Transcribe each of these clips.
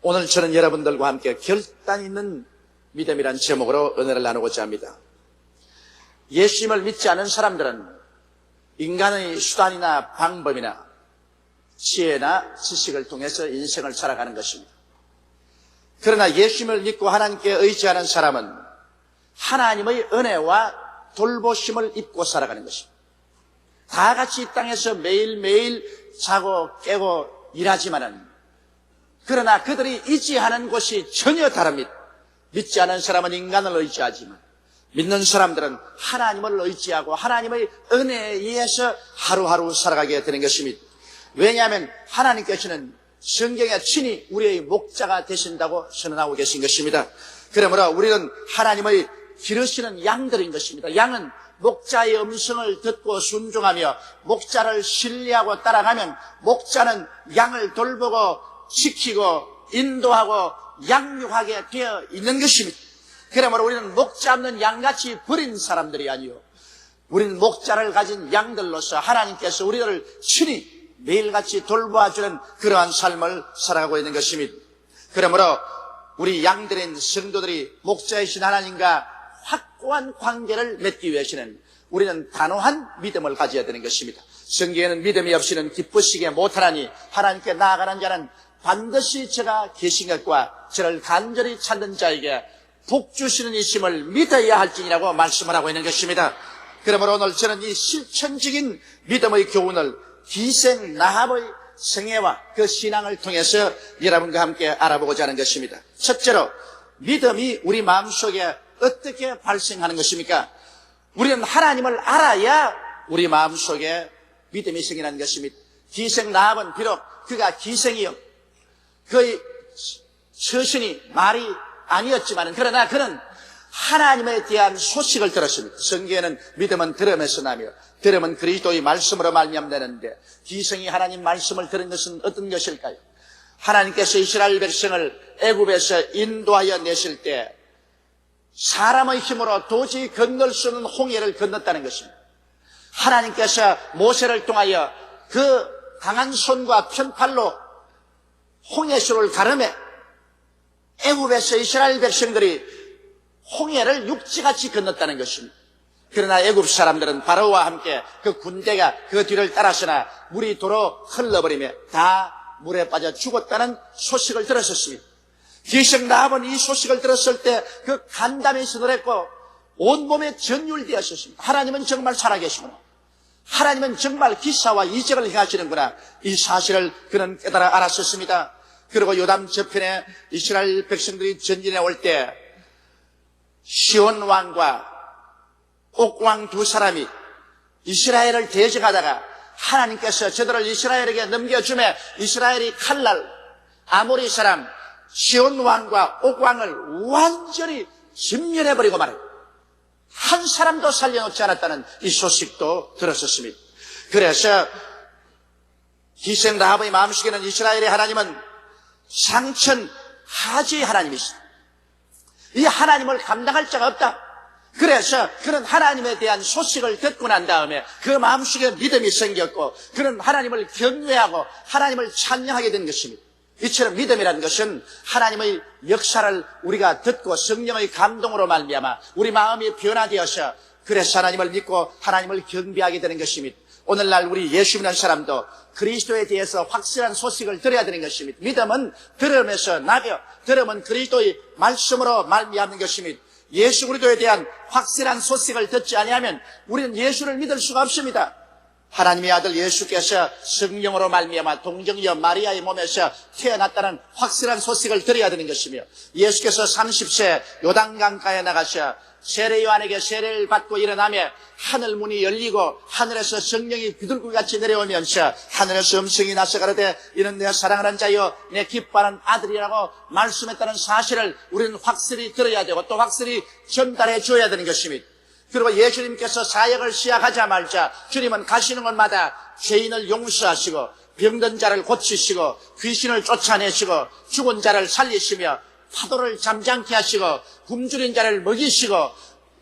오늘 저는 여러분들과 함께 결단 있는 믿음이란 제목으로 은혜를 나누고자 합니다. 예수님을 믿지 않은 사람들은 인간의 수단이나 방법이나 지혜나 지식을 통해서 인생을 살아가는 것입니다. 그러나 예수님을 믿고 하나님께 의지하는 사람은 하나님의 은혜와 돌보심을 입고 살아가는 것입니다. 다 같이 이 땅에서 매일매일 자고 깨고 일하지만은 그러나 그들이 의지하는 곳이 전혀 다릅니다. 믿지 않은 사람은 인간을 의지하지만 믿는 사람들은 하나님을 의지하고 하나님의 은혜에 의해서 하루하루 살아가게 되는 것입니다. 왜냐하면 하나님께서는 성경에 친히 우리의 목자가 되신다고 선언하고 계신 것입니다. 그러므로 우리는 하나님의 기르시는 양들인 것입니다. 양은 목자의 음성을 듣고 순종하며 목자를 신뢰하고 따라가면 목자는 양을 돌보고 지키고 인도하고 양육하게 되어 있는 것입니다. 그러므로 우리는 목자 없는 양같이 버린 사람들이 아니요, 우리는 목자를 가진 양들로서 하나님께서 우리들을 친히 매일같이 돌보아주는 그러한 삶을 살아가고 있는 것입니다. 그러므로 우리 양들인 성도들이 목자이신 하나님과 확고한 관계를 맺기 위해서는 우리는 단호한 믿음을 가져야 되는 것입니다. 성경에는 믿음이 없이는 기쁘시게 못하나니 하나님께 나아가는 자는 반드시 저가 계신 것과 저를 간절히 찾는 자에게 복 주시는 이심을 믿어야 할지니라고 말씀을 하고 있는 것입니다. 그러므로 오늘 저는 이 실천적인 믿음의 교훈을 기생 라합의 생애와 그 신앙을 통해서 여러분과 함께 알아보고자 하는 것입니다. 첫째로, 믿음이 우리 마음속에 어떻게 발생하는 것입니까? 우리는 하나님을 알아야 우리 마음속에 믿음이 생기는 것입니다. 기생 라합은 비록 그가 기생이요, 그의 처신이 말이 아니었지만 그러나 그는 하나님에 대한 소식을 들었습니다. 성경에는 믿음은 들음에서 나며 들음은 그리스도의 말씀으로 말미암되는데, 기생이 하나님 말씀을 들은 것은 어떤 것일까요? 하나님께서 이스라엘 백성을 애굽에서 인도하여 내실 때 사람의 힘으로 도저히 건널 수 없는 홍해를 건넜다는 것입니다. 하나님께서 모세를 통하여 그 강한 손과 편팔로 홍해수를 가르매 애굽에서 이스라엘 백성들이 홍해를 육지같이 건넜다는 것입니다. 그러나 애굽 사람들은 바로와 함께 그 군대가 그 뒤를 따라서나 물이 도로 흘러버리며 다 물에 빠져 죽었다는 소식을 들었었습니다. 기생 라합은 이 소식을 들었을 때 그 간담이 서늘했고 온몸에 전율되었습니다. 하나님은 정말 살아계시구나, 하나님은 정말 기사와 이적을 행하시는구나, 이 사실을 그는 깨달아 알았었습니다. 그리고 요담 저편에 이스라엘 백성들이 전진해 올 때 시온 왕과 옥 왕 두 사람이 이스라엘을 대적하다가 하나님께서 저들을 이스라엘에게 넘겨주매 이스라엘이 칼날 아모리 사람 시온 왕과 옥 왕을 완전히 진멸해버리고 말이에요. 한 사람도 살려놓지 않았다는 이 소식도 들었었습니다. 그래서 기생 라합의 마음속에는 이스라엘의 하나님은 상천하지의 하나님이시다. 이 하나님을 감당할 자가 없다. 그래서 그는 하나님에 대한 소식을 듣고 난 다음에 그 마음속에 믿음이 생겼고 그는 하나님을 경외하고 하나님을 찬양하게 된 것입니다. 이처럼 믿음이라는 것은 하나님의 역사를 우리가 듣고 성령의 감동으로 말미암아 우리 마음이 변화되어서 그래서 하나님을 믿고 하나님을 경배하게 되는 것입니다. 오늘날 우리 예수 믿는 사람도 그리스도에 대해서 확실한 소식을 들어야 되는 것입니다. 믿음은 들음에서 나며 들음은 그리스도의 말씀으로 말미암는 것입니다. 예수 그리스도에 대한 확실한 소식을 듣지 아니하면 우리는 예수를 믿을 수가 없습니다. 하나님의 아들 예수께서 성령으로 말미암아 동정녀 마리아의 몸에서 태어났다는 확실한 소식을 들어야 되는 것이며, 예수께서 30세 요단강가에 나가셔 세례 요한에게 세례를 받고 일어나며 하늘 문이 열리고 하늘에서 성령이 비둘기같이 내려오면서 하늘에서 음성이 나서 가로되 이는 내 사랑하는 자요 내 기뻐하는 아들이라고 말씀했다는 사실을 우리는 확실히 들어야 되고 또 확실히 전달해 줘야 되는 것입니다. 그리고 예수님께서 사역을 시작하자마자 주님은 가시는 곳마다 죄인을 용서하시고 병든 자를 고치시고 귀신을 쫓아내시고 죽은 자를 살리시며 파도를 잠잠케 하시고 굶주린 자를 먹이시고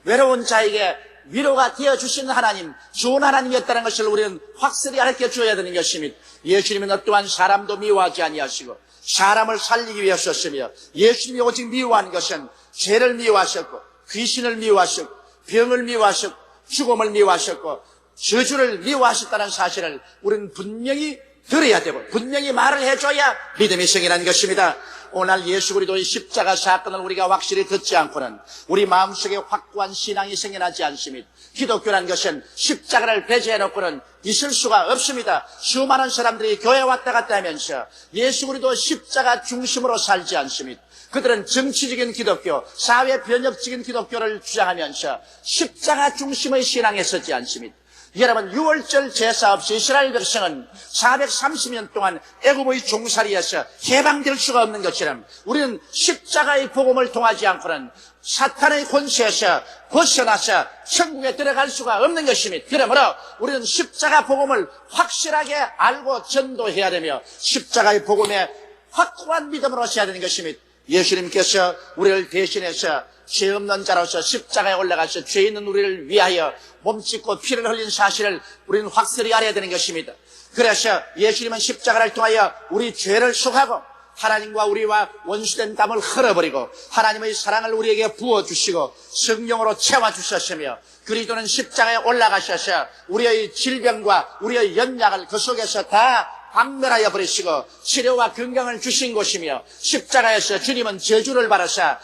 외로운 자에게 위로가 되어주신 하나님, 좋은 하나님이었다는 것을 우리는 확실히 알려줘야 되는 것입니다. 예수님은 어떠한 사람도 미워하지 아니하시고 사람을 살리기 위해 하셨으며, 예수님이 오직 미워한 것은 죄를 미워하셨고 귀신을 미워하셨고 병을 미워하셨고 죽음을 미워하셨고 저주를 미워하셨다는 사실을 우리는 분명히 들어야 되고 분명히 말을 해줘야 믿음이 생기는 것입니다. 오늘 예수 그리스도의 십자가 사건을 우리가 확실히 듣지 않고는 우리 마음속에 확고한 신앙이 생겨나지 않습니다. 기독교란 것은 십자가를 배제해놓고는 있을 수가 없습니다. 수많은 사람들이 교회 왔다 갔다 하면서 예수 그리스도 십자가 중심으로 살지 않습니다. 그들은 정치적인 기독교, 사회 변혁적인 기독교를 주장하면서 십자가 중심의 신앙에 서지 않습니다. 여러분, 6월절 제사 없이 이스라엘 백성은 430년 동안 애굽의 종살이에서 해방될 수가 없는 것처럼 우리는 십자가의 복음을 통하지 않고는 사탄의 권세에서 벗어나서 천국에 들어갈 수가 없는 것입니다. 그러므로 우리는 십자가 복음을 확실하게 알고 전도해야 되며 십자가의 복음에 확고한 믿음으로 서야 되는 것입니다. 예수님께서 우리를 대신해서 죄 없는 자로서 십자가에 올라가서 죄 있는 우리를 위하여 몸짓고 피를 흘린 사실을 우리는 확실히 알아야 되는 것입니다. 그래서 예수님은 십자가를 통하여 우리 죄를 속하고 하나님과 우리와 원수된 담을 흘러버리고 하나님의 사랑을 우리에게 부어주시고 성령으로 채워주셨으며, 그리스도는 십자가에 올라가셔서 우리의 질병과 우리의 연약을 그 속에서 다 박멸하여 버리시고 치료와 건강을 주신 것이며, 십자가에서 주님은 저주를 받으사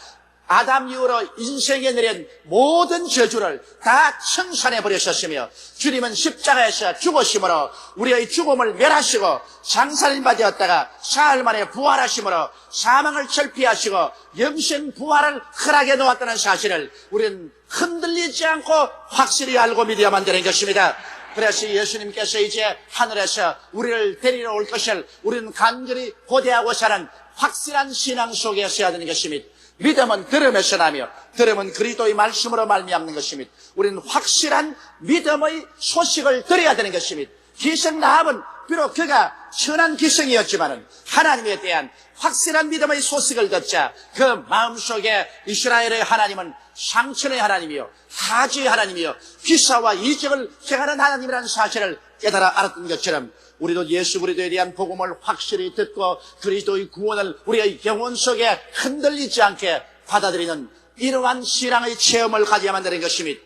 아담 이후로 인생에 내린 모든 저주를 다 청산해 버리셨으며, 주님은 십자가에서 죽으심으로 우리의 죽음을 멸하시고 장살인바 되었다가 사흘 만에 부활하심으로 사망을 철피하시고 영생 부활을 허락해 놓았다는 사실을 우리는 흔들리지 않고 확실히 알고 믿어야만 되는 것입니다. 그래서 예수님께서 이제 하늘에서 우리를 데리러 올 것을 우리는 간절히 고대하고 사는 확실한 신앙 속에 서야 되는 것입니다. 믿음은 들음에서 나며 들음은 그리스도의 말씀으로 말미암는 것입니다. 우리는 확실한 믿음의 소식을 들어야 되는 것입니다. 기생 라합은 비록 그가 선한 기생이었지만은 하나님에 대한 확실한 믿음의 소식을 듣자 그 마음속에 이스라엘의 하나님은 상천의 하나님이요 하지의 하나님이요 기사와 이적을 행하는 하나님이라는 사실을 깨달아 알았던 것처럼 우리도 예수 그리스도에 대한 복음을 확실히 듣고 그리스도의 구원을 우리의 영혼 속에 흔들리지 않게 받아들이는 이러한 신앙의 체험을 가져야만 되는 것입니다.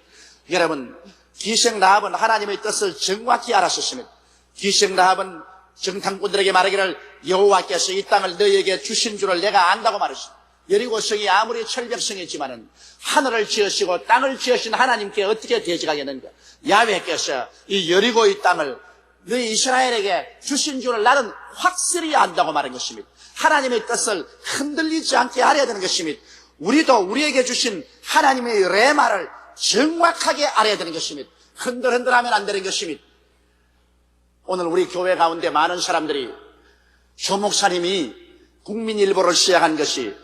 여러분, 기생 라합은 하나님의 뜻을 정확히 알았었습니다. 기생 라합은 정탐꾼들에게 말하기를 여호와께서 이 땅을 너희에게 주신 줄을 내가 안다고 말했습니다. 여리고성이 아무리 철벽성이지만은 하늘을 지으시고 땅을 지으신 하나님께 어떻게 대적하겠는가? 야훼께서 이 여리고의 땅을 너희 이스라엘에게 주신 줄을 나는 확실히 안다고 말한 것입니다. 하나님의 뜻을 흔들리지 않게 알아야 되는 것입니다. 우리도 우리에게 주신 하나님의 레마를 정확하게 알아야 되는 것입니다. 흔들흔들하면 안 되는 것입니다. 오늘 우리 교회 가운데 많은 사람들이 조 목사님이 국민일보를 시작한 것이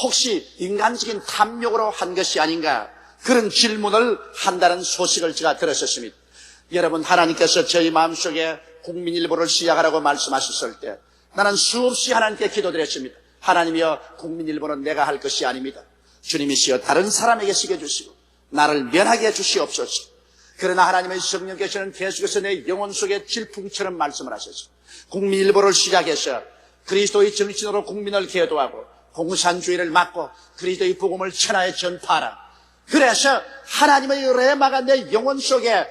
혹시 인간적인 탐욕으로 한 것이 아닌가, 그런 질문을 한다는 소식을 제가 들었었습니다. 여러분, 하나님께서 저희 마음속에 국민일보를 시작하라고 말씀하셨을 때 나는 수없이 하나님께 기도드렸습니다. 하나님이여, 국민일보는 내가 할 것이 아닙니다. 주님이시여 다른 사람에게 시켜주시고 나를 면하게 해주시옵소서. 그러나 하나님의 성령께서는 계속해서 내 영혼 속에 질풍처럼 말씀을 하셨습니다. 국민일보를 시작해서 그리스도의 정신으로 국민을 계도하고 공산주의를 막고 그리스도의 복음을 천하에 전파하라. 그래서 하나님의 레마가 내 영혼 속에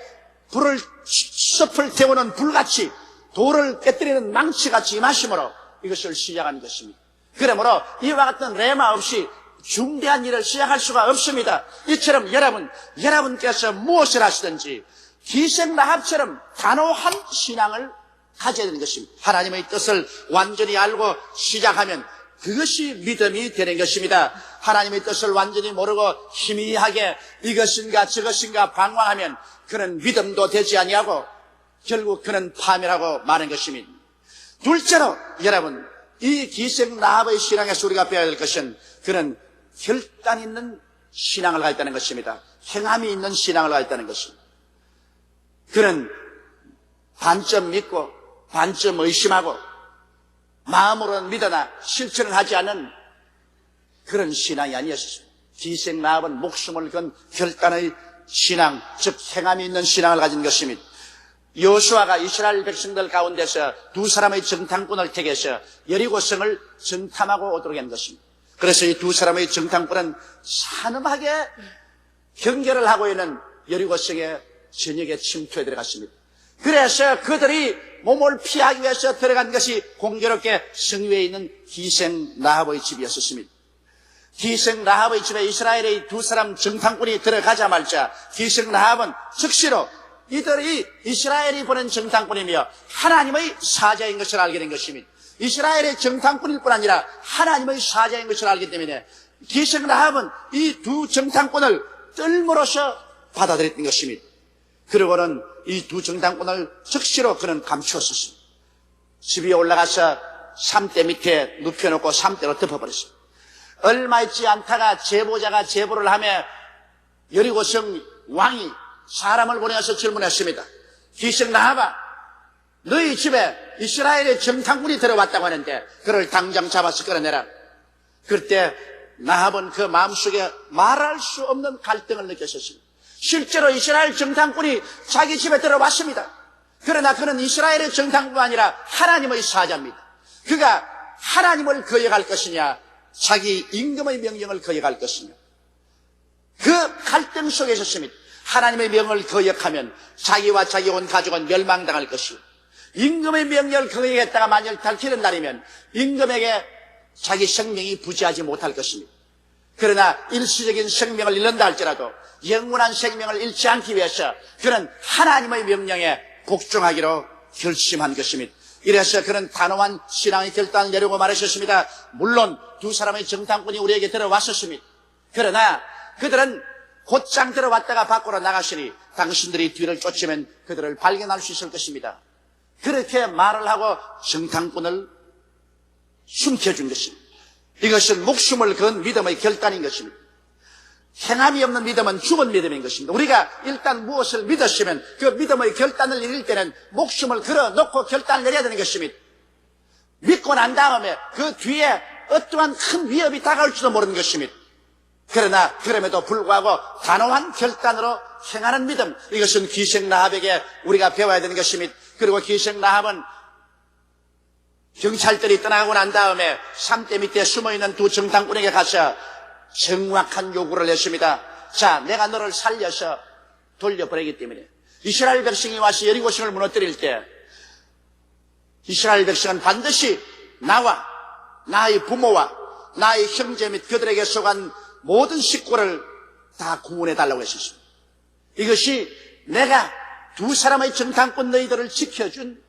불을 섭을 태우는 불같이, 돌을 깨뜨리는 망치같이 임하심으로 이것을 시작한 것입니다. 그러므로 이와 같은 레마 없이 중대한 일을 시작할 수가 없습니다. 이처럼 여러분께서 무엇을 하시든지 기생 라합처럼 단호한 신앙을 가져야 되는 것입니다. 하나님의 뜻을 완전히 알고 시작하면 그것이 믿음이 되는 것입니다. 하나님의 뜻을 완전히 모르고 희미하게 이것인가 저것인가 방황하면 그는 믿음도 되지 아니하고 결국 그는 파멸하고 마는 것입니다. 둘째로 여러분, 이 기생 라합의 신앙에서 우리가 배워야 될 것은 그는 결단 있는 신앙을 가졌다는 것입니다. 행함이 있는 신앙을 가졌다는 것입니다. 그는 반쯤 믿고 반쯤 의심하고 마음으로는 믿으나 실천을 하지 않는 그런 신앙이 아니었습니다. 기생 라합은 목숨을 건 결단의 신앙, 즉 행함이 있는 신앙을 가진 것입니다. 여호수아가 이스라엘 백성들 가운데서 두 사람의 정탐꾼을 택해서 여리고성을 정탐하고 오도록 한 것입니다. 그래서 이 두 사람의 정탐꾼은 산엄하게 경계를 하고 있는 여리고성의 전역에 침투해 들어갔습니다. 그래서 그들이 몸을 피하기 위해서 들어간 것이 공교롭게 성 위에 있는 기생 라합의 집이었습니다. 기생 라합의 집에 이스라엘의 두 사람 정탐꾼이 들어가자마자 기생 라합은 즉시로 이들이 이스라엘이 보낸 정탐꾼이며 하나님의 사자인 것을 알게 된 것입니다. 이스라엘의 정탐꾼일 뿐 아니라 하나님의 사자인 것을 알기 때문에 기생 라합은 이 두 정탐꾼을 뜰모로서 받아들였던 것입니다. 그리고는 이 두 정탐꾼을 즉시로 그는 감추었습니다. 집 위에 올라가서 삼대 밑에 눕혀놓고 삼대로 덮어버렸습니다. 얼마 있지 않다가 제보자가 제보를 하며 여리고성 왕이 사람을 보내서 질문했습니다. 기생 라합아, 너희 집에 이스라엘의 정탐꾼이 들어왔다고 하는데 그를 당장 잡아서 끌어내라. 그때 라합은 그 마음속에 말할 수 없는 갈등을 느꼈었습니다. 실제로 이스라엘 정탐꾼이 자기 집에 들어왔습니다. 그러나 그는 이스라엘의 정탐꾼이 아니라 하나님의 사자입니다. 그가 하나님을 거역할 것이냐, 자기 임금의 명령을 거역할 것이냐, 그 갈등 속에 있었습니다. 하나님의 명을 거역하면 자기와 자기 온 가족은 멸망당할 것이고, 임금의 명령을 거역했다가 만일 밝히는 날이면 임금에게 자기 생명이 부지하지 못할 것입니다. 그러나 일시적인 생명을 잃는다 할지라도 영원한 생명을 잃지 않기 위해서 그는 하나님의 명령에 복종하기로 결심한 것입니다. 이래서 그는 단호한 신앙의 결단을 내리고 말하셨습니다. 물론 두 사람의 정탐꾼이 우리에게 들어왔었습니다. 그러나 그들은 곧장 들어왔다가 밖으로 나가시니 당신들이 뒤를 쫓으면 그들을 발견할 수 있을 것입니다. 그렇게 말을 하고 정탐꾼을 숨겨준 것입니다. 이것은 목숨을 건 믿음의 결단인 것입니다. 행함이 없는 믿음은 죽은 믿음인 것입니다. 우리가 일단 무엇을 믿었으면 그 믿음의 결단을 내릴 때는 목숨을 걸어놓고 결단을 내려야 되는 것입니다. 믿고 난 다음에 그 뒤에 어떠한 큰 위협이 다가올지도 모르는 것입니다. 그러나 그럼에도 불구하고 단호한 결단으로 행하는 믿음, 이것은 기생 라합에게 우리가 배워야 되는 것입니다. 그리고 기생 라합은 경찰들이 떠나고 난 다음에 삼대 밑에 숨어있는 두 정탐꾼에게 가서 정확한 요구를 했습니다. 자, 내가 너를 살려서 돌려보내기 때문에 이스라엘 백성이 와서 여리고성을 무너뜨릴 때 이스라엘 백성은 반드시 나와 나의 부모와 나의 형제 및 그들에게 속한 모든 식구를 다 구원해달라고 했었습니다. 이것이 내가 두 사람의 정탐꾼 너희들을 지켜준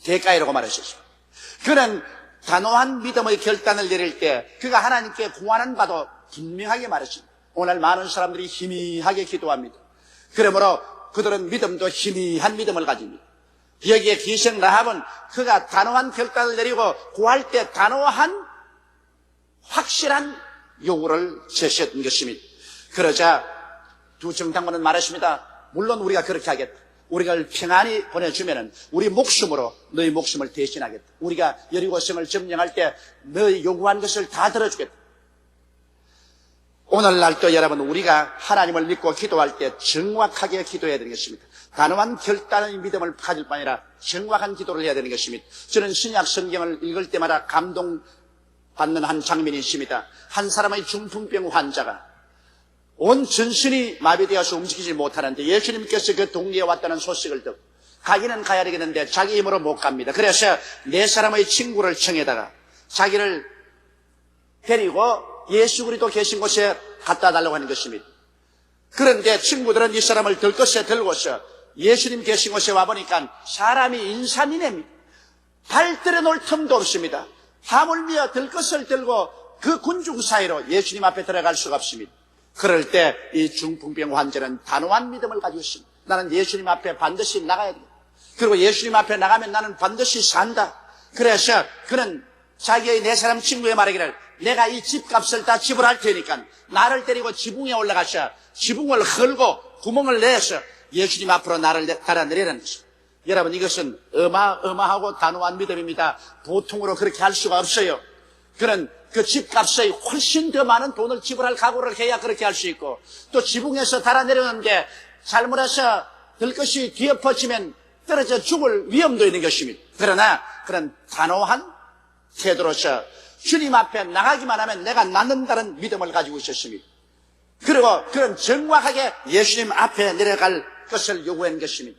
대가이라고 말했었습니다. 그는 단호한 믿음의 결단을 내릴 때 그가 하나님께 구하는 바도 분명하게 말했습니다. 오늘 많은 사람들이 희미하게 기도합니다. 그러므로 그들은 믿음도 희미한 믿음을 가집니다. 여기에 기생 라합은 그가 단호한 결단을 내리고 구할 때 단호한 확실한 요구를 제시했던 것입니다. 그러자 두 정탐꾼은 말했습니다. 물론 우리가 그렇게 하겠다. 우리가 평안히 보내주면 우리 목숨으로 너희 목숨을 대신하겠다. 우리가 여리고성을 점령할 때 너희 요구한 것을 다 들어주겠다. 오늘날도 여러분, 우리가 하나님을 믿고 기도할 때 정확하게 기도해야 되는 것입니다. 단호한 결단의 믿음을 가질 뿐 아니라 정확한 기도를 해야 되는 것입니다. 저는 신약 성경을 읽을 때마다 감동받는 한 장면이 있습니다. 한 사람의 중풍병 환자가 온 전신이 마비되어서 움직이지 못하는데 예수님께서 그 동네에 왔다는 소식을 듣고 가기는 가야 되겠는데 자기 힘으로 못 갑니다. 그래서 네 사람의 친구를 청해다가 자기를 데리고 예수 그리스도 계신 곳에 갖다 달라고 하는 것입니다. 그런데 친구들은 이 사람을 들것에 들고서 예수님 계신 곳에 와보니까 사람이 인산이냅니다. 발들여 놓을 틈도 없습니다. 하물며 들것을 들고 그 군중 사이로 예수님 앞에 들어갈 수가 없습니다. 그럴 때 이 중풍병 환자는 단호한 믿음을 가지고 있습니다. 나는 예수님 앞에 반드시 나가야 돼. 그리고 예수님 앞에 나가면 나는 반드시 산다. 그래서 그는 자기의 네 사람 친구에 말하기를 내가 이 집값을 다 지불할 테니까 나를 데리고 지붕에 올라가서 지붕을 헐고 구멍을 내서 예수님 앞으로 나를 달아내리라는 것입니다. 여러분, 이것은 어마어마하고 단호한 믿음입니다. 보통으로 그렇게 할 수가 없어요. 그는 그 집값의 훨씬 더 많은 돈을 지불할 각오를 해야 그렇게 할 수 있고, 또 지붕에서 달아내려오는데 잘못해서 들것이 뒤엎어지면 떨어져 죽을 위험도 있는 것입니다. 그러나 그런 단호한 태도로서 주님 앞에 나가기만 하면 내가 낫는다는 믿음을 가지고 있었습니다. 그리고 그런 정확하게 예수님 앞에 내려갈 것을 요구한 것입니다.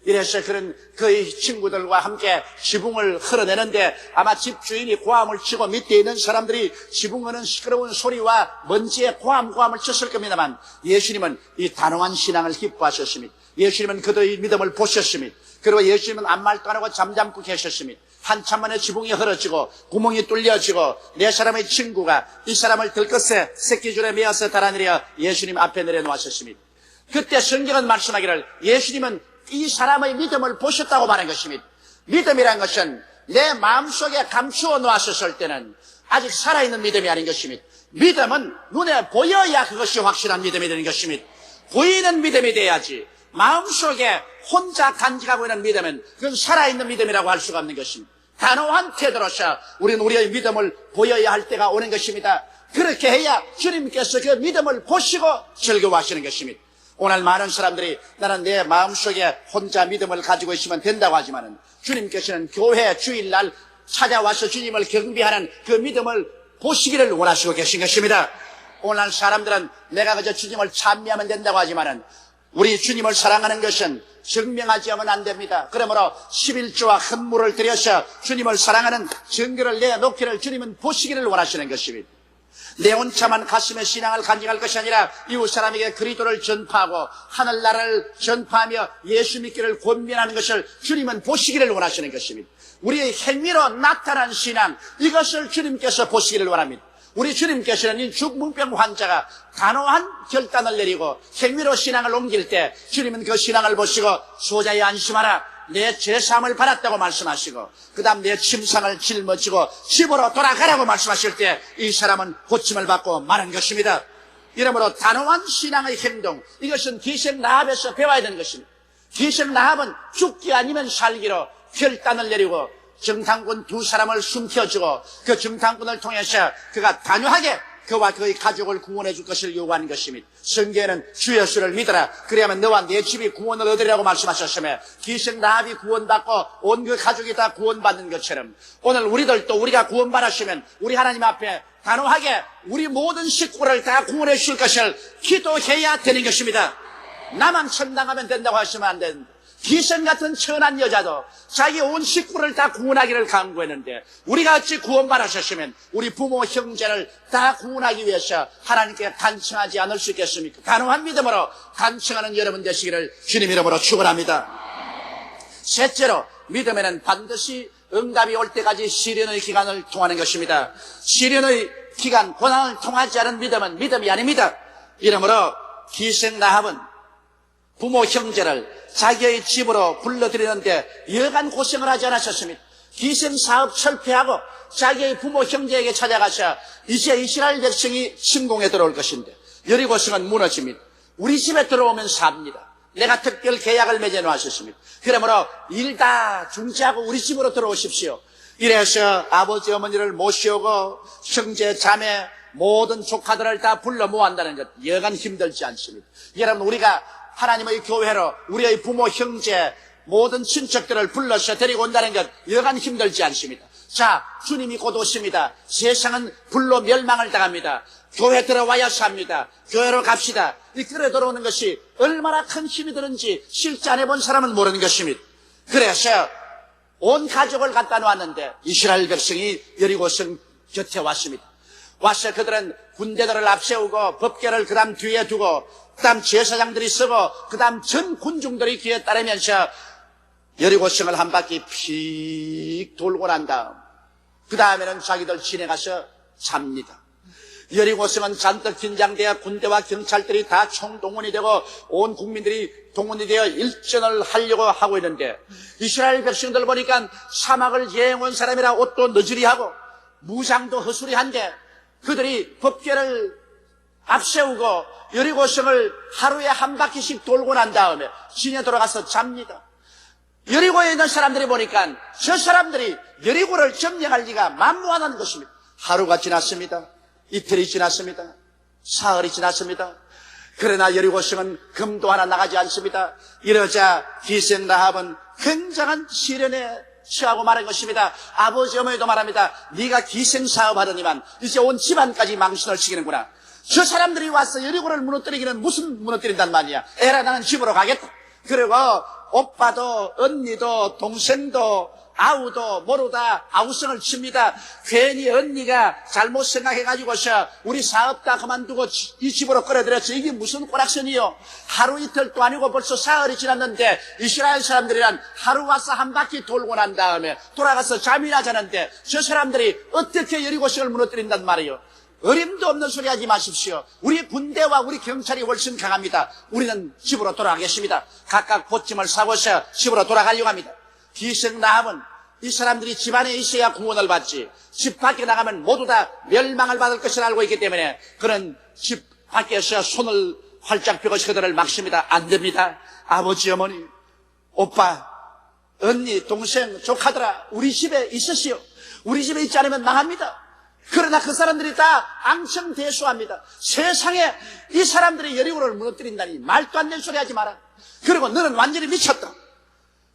이래서 그런 그의 친구들과 함께 지붕을 흘러내는데 아마 집주인이 고함을 치고 밑에 있는 사람들이 지붕하는 시끄러운 소리와 먼지에 고함을 쳤을 겁니다만, 예수님은 이 단호한 신앙을 기뻐하셨습니다. 예수님은 그들의 믿음을 보셨습니다. 그리고 예수님은 아무 말도 안 하고 잠잠고 계셨습니다. 한참 만에 지붕이 흐러지고 구멍이 뚫려지고 네 사람의 친구가 이 사람을 들것에 새끼줄에 메어서 달아내려 예수님 앞에 내려놓으셨습니다. 그때 성경은 말씀하기를 예수님은 이 사람의 믿음을 보셨다고 말한 것입니다. 믿음이란 것은 내 마음속에 감추어 놓았을 때는 아직 살아있는 믿음이 아닌 것입니다. 믿음은 눈에 보여야 그것이 확실한 믿음이 되는 것입니다. 보이는 믿음이 돼야지 마음속에 혼자 간직하고 있는 믿음은 그건 살아있는 믿음이라고 할 수가 없는 것입니다. 단호한 태도로서 우리는 우리의 믿음을 보여야 할 때가 오는 것입니다. 그렇게 해야 주님께서 그 믿음을 보시고 즐거워하시는 것입니다. 오늘 많은 사람들이 나는 내 마음속에 혼자 믿음을 가지고 있으면 된다고 하지만은 주님께서는 교회 주일날 찾아와서 주님을 경배하는 그 믿음을 보시기를 원하시고 계신 것입니다. 오늘 사람들은 내가 그저 주님을 찬미하면 된다고 하지만은 우리 주님을 사랑하는 것은 증명하지 하면 안 됩니다. 그러므로 11조와 헌물을 들여서 주님을 사랑하는 증거를 내놓기를 주님은 보시기를 원하시는 것입니다. 내 혼자만 가슴에 신앙을 간직할 것이 아니라 이웃 사람에게 그리스도를 전파하고 하늘나라를 전파하며 예수 믿기를 권면하는 것을 주님은 보시기를 원하시는 것입니다. 우리의 행위로 나타난 신앙, 이것을 주님께서 보시기를 원합니다. 우리 주님께서는 이 중풍병 환자가 단호한 결단을 내리고 행위로 신앙을 옮길 때 주님은 그 신앙을 보시고 소자에 안심하라, 내 죄사함을 받았다고 말씀하시고 그 다음 내 침상을 짊어지고 집으로 돌아가라고 말씀하실 때 이 사람은 고침을 받고 마는 것입니다. 이러므로 단호한 신앙의 행동, 이것은 기생 라합에서 배워야 되는 것입니다. 기생 라합은 죽기 아니면 살기로 결단을 내리고 정탐꾼 두 사람을 숨겨주고 그 정탐꾼을 통해서 그가 단호하게 그와 그의 가족을 구원해 줄 것을 요구하는 것입니다. 성경에는 주 예수를 믿어라, 그래야만 너와 내 집이 구원을 얻으리라고 말씀하셨으며 기생 라합이 구원받고 온 그 가족이 다 구원받는 것처럼 오늘 우리들도 우리가 구원받았으면 우리 하나님 앞에 단호하게 우리 모든 식구를 다 구원해 줄 것을 기도해야 되는 것입니다. 나만 천당하면 된다고 하시면 안 된다. 기생 같은 천한 여자도 자기 온 식구를 다 구원하기를 간구했는데 우리가 어찌 구원받으셨으면 우리 부모 형제를 다 구원하기 위해서 하나님께 간청하지 않을 수 있겠습니까? 단호한 믿음으로 간청하는 여러분 되시기를 주님 이름으로 축원합니다. 셋째로, 믿음에는 반드시 응답이 올 때까지 시련의 기간을 통하는 것입니다. 시련의 기간, 고난을 통하지 않은 믿음은 믿음이 아닙니다. 이러므로 기생 라합은 부모 형제를 자기의 집으로 불러들이는데 여간 고생을 하지 않으셨습니다. 기생사업 철폐하고 자기의 부모 형제에게 찾아가서 이제 이스라엘 백성이 침공에 들어올 것인데 여리고성은 무너집니다. 우리 집에 들어오면 삽니다. 내가 특별 계약을 맺어 놓으셨습니다. 그러므로 일 다 중지하고 우리 집으로 들어오십시오. 이래서 아버지 어머니를 모시오고 형제 자매 모든 조카들을 다 불러 모은다는 것 여간 힘들지 않습니다. 여러분, 우리가 하나님의 교회로 우리의 부모, 형제, 모든 친척들을 불러서 데리고 온다는 것 여간 힘들지 않습니다. 자, 주님이 곧 오십니다. 세상은 불로 멸망을 당합니다. 교회 들어와야 삽니다. 교회로 갑시다. 이 끌어 들어오는 것이 얼마나 큰 힘이 드는지 실제 안 해본 사람은 모르는 것입니다. 그래서 온 가족을 갖다 놓았는데 이스라엘 백성이 여리고성 곁에 왔습니다. 와서 그들은 군대들을 앞세우고 법궤를 그 다음 뒤에 두고 그 다음 제사장들이 서고 그 다음 전 군중들이 뒤에 따르면서 여리고성을 한 바퀴 픽 돌고 난 다음 그 다음에는 자기들 진에 가서 잡니다. 여리고성은 잔뜩 긴장되어 군대와 경찰들이 다 총동원이 되고 온 국민들이 동원이 되어 일전을 하려고 하고 있는데 이스라엘 백성들 보니까 사막을 여행 온 사람이라 옷도 너저리하고 무장도 허술이한데 그들이 법궤를 앞세우고 여리고성을 하루에 한 바퀴씩 돌고 난 다음에 진에 돌아가서 잡니다. 여리고에 있는 사람들이 보니까 저 사람들이 여리고를 점령할 리가 만무하다는 것입니다. 하루가 지났습니다. 이틀이 지났습니다. 사흘이 지났습니다. 그러나 여리고성은 금도 하나 나가지 않습니다. 이러자 기생 라합은 굉장한 시련에 취하고 말한 것입니다. 아버지 어머니도 말합니다. 네가 기생 사업하더니만 이제 온 집안까지 망신을 시키는구나. 저 사람들이 와서 여리고를 무너뜨리기는 무슨 무너뜨린단 말이야. 에라, 나는 집으로 가겠다. 그리고 오빠도 언니도 동생도 아우도 모르다 아우성을 칩니다. 괜히 언니가 잘못 생각해가지고서 우리 사업 다 그만두고 이 집으로 끌어들였어. 이게 무슨 꼬락선이요. 하루 이틀도 아니고 벌써 사흘이 지났는데 이스라엘 사람들이란 하루 와서 한 바퀴 돌고 난 다음에 돌아가서 잠이나 자는데 저 사람들이 어떻게 여리고성을 무너뜨린단 말이에요. 어림도 없는 소리 하지 마십시오. 우리 군대와 우리 경찰이 훨씬 강합니다. 우리는 집으로 돌아가겠습니다. 각각 보침을 사고서 집으로 돌아가려고 합니다. 기생 라합은 이 사람들이 집 안에 있어야 구원을 받지, 집 밖에 나가면 모두 다 멸망을 받을 것을 알고 있기 때문에 그는 집 밖에서 손을 활짝 펴고 그들을 막습니다. 안 됩니다. 아버지, 어머니, 오빠, 언니, 동생, 조카들아, 우리 집에 있으시오. 우리 집에 있지 않으면 망합니다. 그러나 그 사람들이 다 앙청대수합니다. 세상에 이 사람들이 여리고를 무너뜨린다니 말도 안 되는 소리 하지 마라. 그리고 너는 완전히 미쳤다.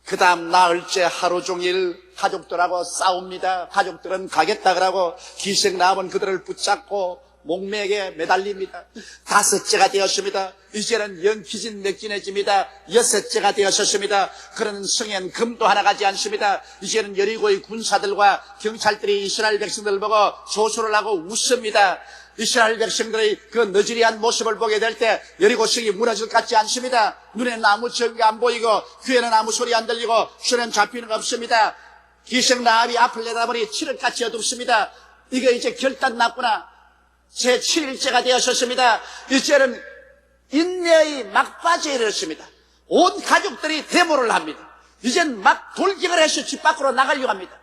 그 다음 나흘째 하루 종일 가족들하고 싸웁니다. 가족들은 가겠다 그러고 기생 라합은 그들을 붙잡고 목매에 매달립니다. 다섯째가 되었습니다. 이제는 영기진맥진해집니다. 여섯째가 되었습니다. 그러는 성엔 금도 하나 가지 않습니다. 이제는 여리고의 군사들과 경찰들이 이스라엘 백성들을 보고 조소를 하고 웃습니다. 이스라엘 백성들의 그 너지리한 모습을 보게 될 때 여리고성이 무너질 것 같지 않습니다. 눈에는 아무 전기 안 보이고 귀에는 아무 소리 안 들리고 손에는 잡히는 거 없습니다. 기생 라합이 앞을 내다보니 칠흑같이 어둡습니다. 이게 이제 결단 났구나. 제 7일째가 되었습니다. 이제는 인내의 막바지에 이르렀습니다. 온 가족들이 데모를 합니다. 이젠 막 돌격을 해서 집 밖으로 나가려고 합니다.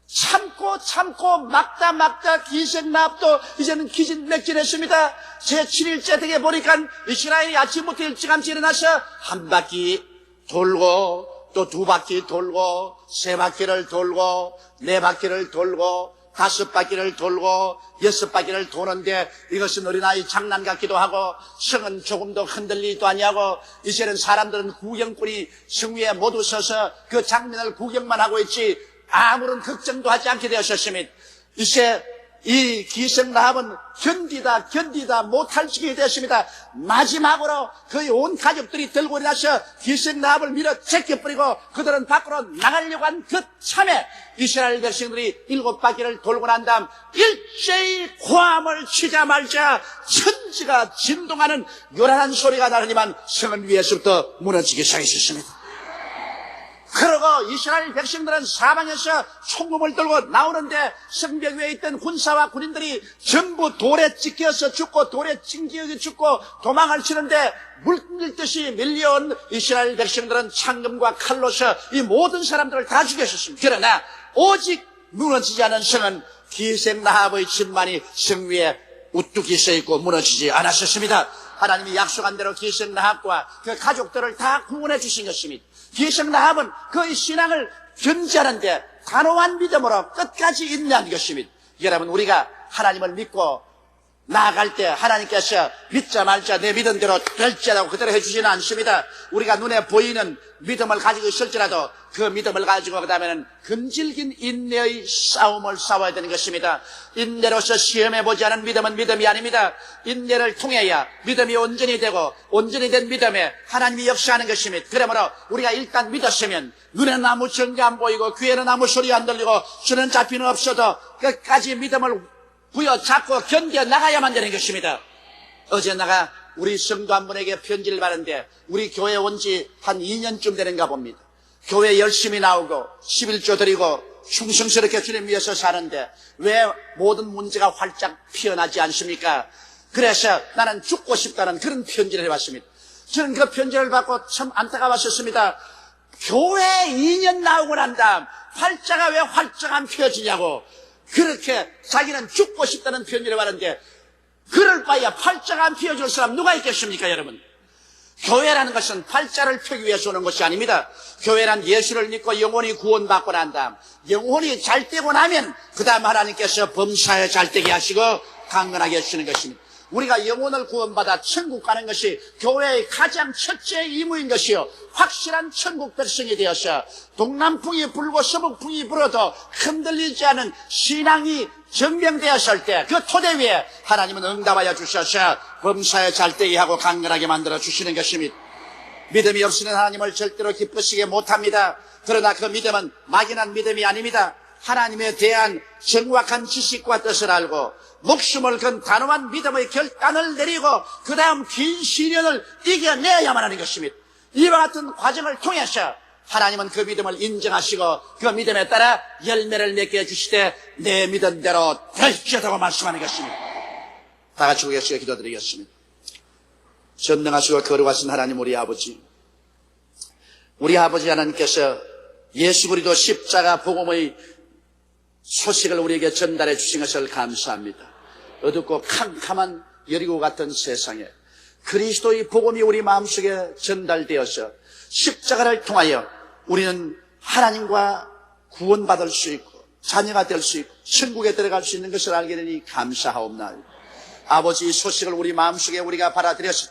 참고 막다 기생 라합도 이제는 기진맥진했습니다. 제 7일째 되게 보니까 이스라엘이 아침부터 일찌감치 일어나서 한 바퀴 돌고 또 두 바퀴 돌고 세 바퀴를 돌고 네 바퀴를 돌고 다섯 바퀴를 돌고 여섯 바퀴를 도는데 이것은 어린아이 장난 같기도 하고 성은 조금도 흔들리지도 아니하고 이제는 사람들은 구경꾼이 성 위에 모두 서서 그 장면을 구경만 하고 있지 아무런 걱정도 하지 않게 되었습니다. 이제 이 기생 라합은 견디다 못할 지경이 되었습니다. 마지막으로 거의 온 가족들이 들고 일어나서 기생 라합을 밀어 제껴버리고 그들은 밖으로 나가려고 한 그 참에 이스라엘 백성들이 7바퀴를 돌고 난 다음 일제히 고함을 치자 말자 천지가 진동하는 요란한 소리가 나더니만 성은 위에서부터 무너지기 시작했습니다. 그러고 이스라엘 백성들은 사방에서 총검을 들고 나오는데 성벽 위에 있던 군사와 군인들이 전부 돌에 찍혀서 죽고 돌에 찡기어 죽고 도망을 치는데 물밀듯이 밀려온 이스라엘 백성들은 창검과 칼로서 이 모든 사람들을 다 죽였었습니다. 그러나 오직 무너지지 않은 성은 기생 라합의 집만이 성 위에 우뚝이 서있고 무너지지 않았었습니다. 하나님이 약속한 대로 기생 라합과 그 가족들을 다 구원해 주신 것입니다. 기생 라합은 그의 신앙을 견지하는데 단호한 믿음으로 끝까지 인내한 것입니다. 여러분, 우리가 하나님을 믿고 나아갈 때 하나님께서 믿자 말자 내 믿은 대로 될지라고 그대로 해주지는 않습니다. 우리가 눈에 보이는 믿음을 가지고 있을지라도 그 믿음을 가지고 그 다음에는 금질긴 인내의 싸움을 싸워야 되는 것입니다. 인내로서 시험해보지 않은 믿음은 믿음이 아닙니다. 인내를 통해야 믿음이 온전히 되고 온전히 된 믿음에 하나님이 역사하는 것입니다. 그러므로 우리가 일단 믿었으면 눈에는 아무 증거 안 보이고 귀에는 아무 소리 안 들리고 손은 잡히는 없어도 끝까지 믿음을 부여잡고 견뎌 나가야만 되는 것입니다. 어제 내가 우리 성도 한 분에게 편지를 받았는데 우리 교회 온 지 한 2년쯤 되는가 봅니다. 교회 열심히 나오고 11조 드리고 충성스럽게 주님 위해서 사는데 왜 모든 문제가 활짝 피어나지 않습니까? 그래서 나는 죽고 싶다는 그런 편지를 해봤습니다. 저는 그 편지를 받고 참 안타까웠었습니다. 교회 2년 나오고 난 다음 활자가 왜 활짝 안 펴지냐고 그렇게 자기는 죽고 싶다는 편지를 받았는데 그럴 바에야 팔자가 안 피어줄 사람 누가 있겠습니까, 여러분? 교회라는 것은 팔자를 펴기 위해서 오는 것이 아닙니다. 교회란 예수를 믿고 영혼이 구원받고 난 다음, 영혼이 잘 되고 나면 그 다음 하나님께서 범사에 잘 되게 하시고 강건하게 해주시는 것입니다. 우리가 영혼을 구원받아 천국 가는 것이 교회의 가장 첫째 의무인 것이요, 확실한 천국 백성이 되어서 동남풍이 불고 서북풍이 불어도 흔들리지 않은 신앙이 증명되었을 때 그 토대 위에 하나님은 응답하여 주셔서 범사에 잘되게 하고 강건하게 만들어 주시는 것입니다. 믿음이 없이는 하나님을 절대로 기쁘시게 못합니다. 그러나 그 믿음은 막연한 믿음이 아닙니다. 하나님에 대한 정확한 지식과 뜻을 알고 목숨을 건 단호한 믿음의 결단을 내리고 그 다음 긴 시련을 이겨내야만 하는 것입니다. 이와 같은 과정을 통해서 하나님은 그 믿음을 인정하시고 그 믿음에 따라 열매를 맺게 해주시되 내 믿은 대로 될지어다고 말씀하는 것입니다. 다 같이 우리가 기도드리겠습니다. 전능하시고 거룩하신 하나님 우리 아버지, 우리 아버지 하나님께서 예수 그리스도 십자가 복음의 소식을 우리에게 전달해 주신 것을 감사합니다. 어둡고 캄캄한 여리고 같은 세상에 그리스도의 복음이 우리 마음속에 전달되어서 십자가를 통하여 우리는 하나님과 구원받을 수 있고 자녀가 될 수 있고 천국에 들어갈 수 있는 것을 알게 되니 감사하옵나이다. 아버지, 이 소식을 우리 마음속에 우리가 받아들여서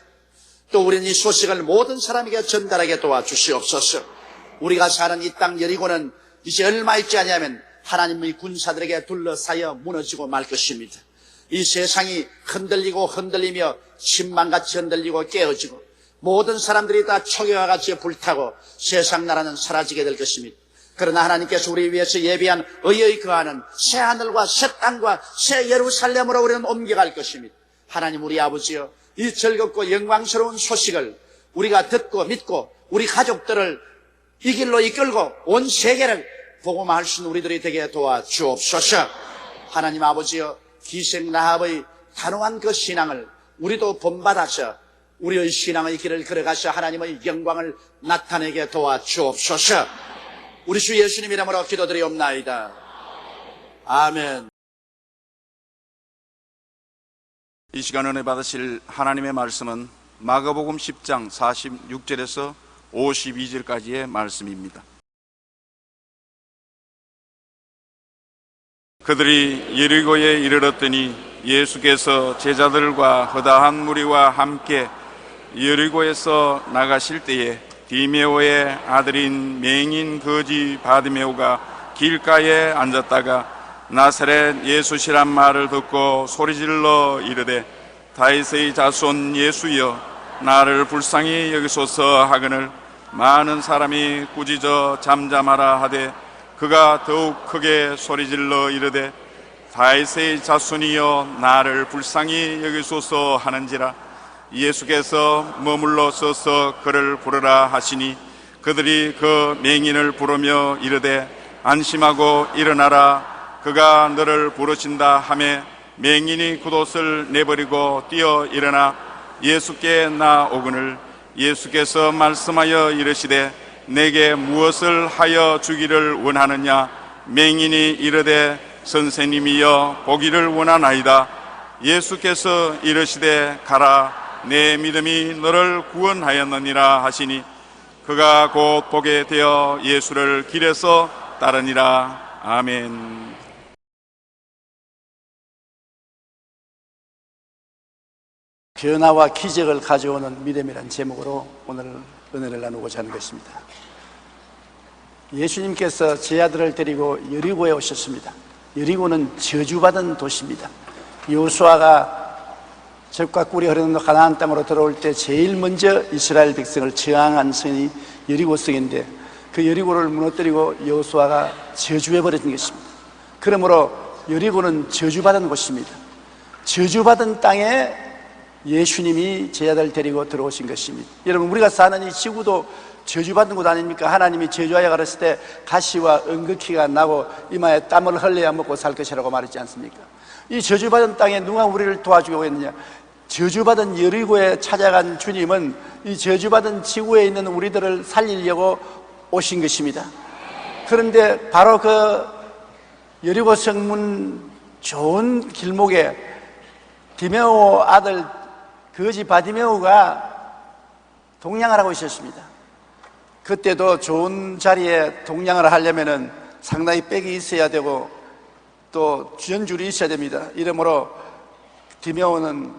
또 우리는 이 소식을 모든 사람에게 전달하게 도와주시옵소서. 우리가 사는 이 땅 여리고는 이제 얼마 있지 않냐면 하나님의 군사들에게 둘러싸여 무너지고 말 것입니다. 이 세상이 흔들리며 신망같이 흔들리고 깨어지고 모든 사람들이 다 초계와 같이 불타고 세상 나라는 사라지게 될 것입니다. 그러나 하나님께서 우리 위해서 예비한 의의 거하는 새 하늘과 새 땅과 새 예루살렘으로 우리는 옮겨갈 것입니다. 하나님 우리 아버지여, 이 즐겁고 영광스러운 소식을 우리가 듣고 믿고 우리 가족들을 이 길로 이끌고 온 세계를 복음화할 수 있는 우리들이 되게 도와주옵소서. 하나님 아버지여, 기생 라합의 단호한 그 신앙을 우리도 본받아서 우리의 신앙의 길을 걸어가서 하나님의 영광을 나타내게 도와주옵소서. 우리 주 예수님 이름으로 기도드리옵나이다. 아멘. 이 시간 은혜 받으실 하나님의 말씀은 마가복음 10장 46절에서 52절까지의 말씀입니다. 그들이 여리고에 이르렀더니 예수께서 제자들과 허다한 무리와 함께 여리고에서 나가실 때에 디메오의 아들인 맹인 거지 바디메오가 길가에 앉았다가 나사렛 예수시란 말을 듣고 소리질러 이르되 다윗의 자손 예수여 나를 불쌍히 여기소서 하거늘 많은 사람이 꾸짖어 잠잠하라 하되 그가 더욱 크게 소리질러 이르되 다윗의 자손이여 나를 불쌍히 여기소서 하는지라. 예수께서 머물러 서서 그를 부르라 하시니 그들이 그 맹인을 부르며 이르되 안심하고 일어나라 그가 너를 부르신다 하매 맹인이 굿옷을 내버리고 뛰어 일어나 예수께 나오거늘 예수께서 말씀하여 이르시되 내게 무엇을 하여 주기를 원하느냐. 맹인이 이르되 선생님이여 보기를 원하나이다. 예수께서 이르시되 가라 내 믿음이 너를 구원하였느니라 하시니 그가 곧 보게 되어 예수를 길에서 따르니라. 아멘. 변화와 기적을 가져오는 믿음이라는 제목으로 오늘 은혜를 나누고자 하는 것입니다. 예수님께서 제 아들을 데리고 여리고에 오셨습니다. 여리고는 저주받은 도시입니다. 여호수아가 젖과 꿀이 흐르는 가나안 땅으로 들어올 때 제일 먼저 이스라엘 백성을 저항한 성이 여리고 성인데 그 여리고를 무너뜨리고 여호수아가 저주해버린 것입니다. 그러므로 여리고는 저주받은 곳입니다. 저주받은 땅에 예수님이 제 아들 데리고 들어오신 것입니다. 여러분, 우리가 사는 이 지구도 저주받은 곳 아닙니까? 하나님이 저주하여 가르칠 때 가시와 은극히가 나고 이마에 땀을 흘려야 먹고 살 것이라고 말했지 않습니까? 이 저주받은 땅에 누가 우리를 도와주고 있느냐? 저주받은 여리고에 찾아간 주님은 이 저주받은 지구에 있는 우리들을 살리려고 오신 것입니다. 그런데 바로 그 여리고 성문 좋은 길목에 디메오 아들 거지 바디메오가 동냥을 하고 있었습니다. 그때도 좋은 자리에 동냥을 하려면은 상당히 빽이 있어야 되고 또 주전줄이 있어야 됩니다. 이러므로 디메오는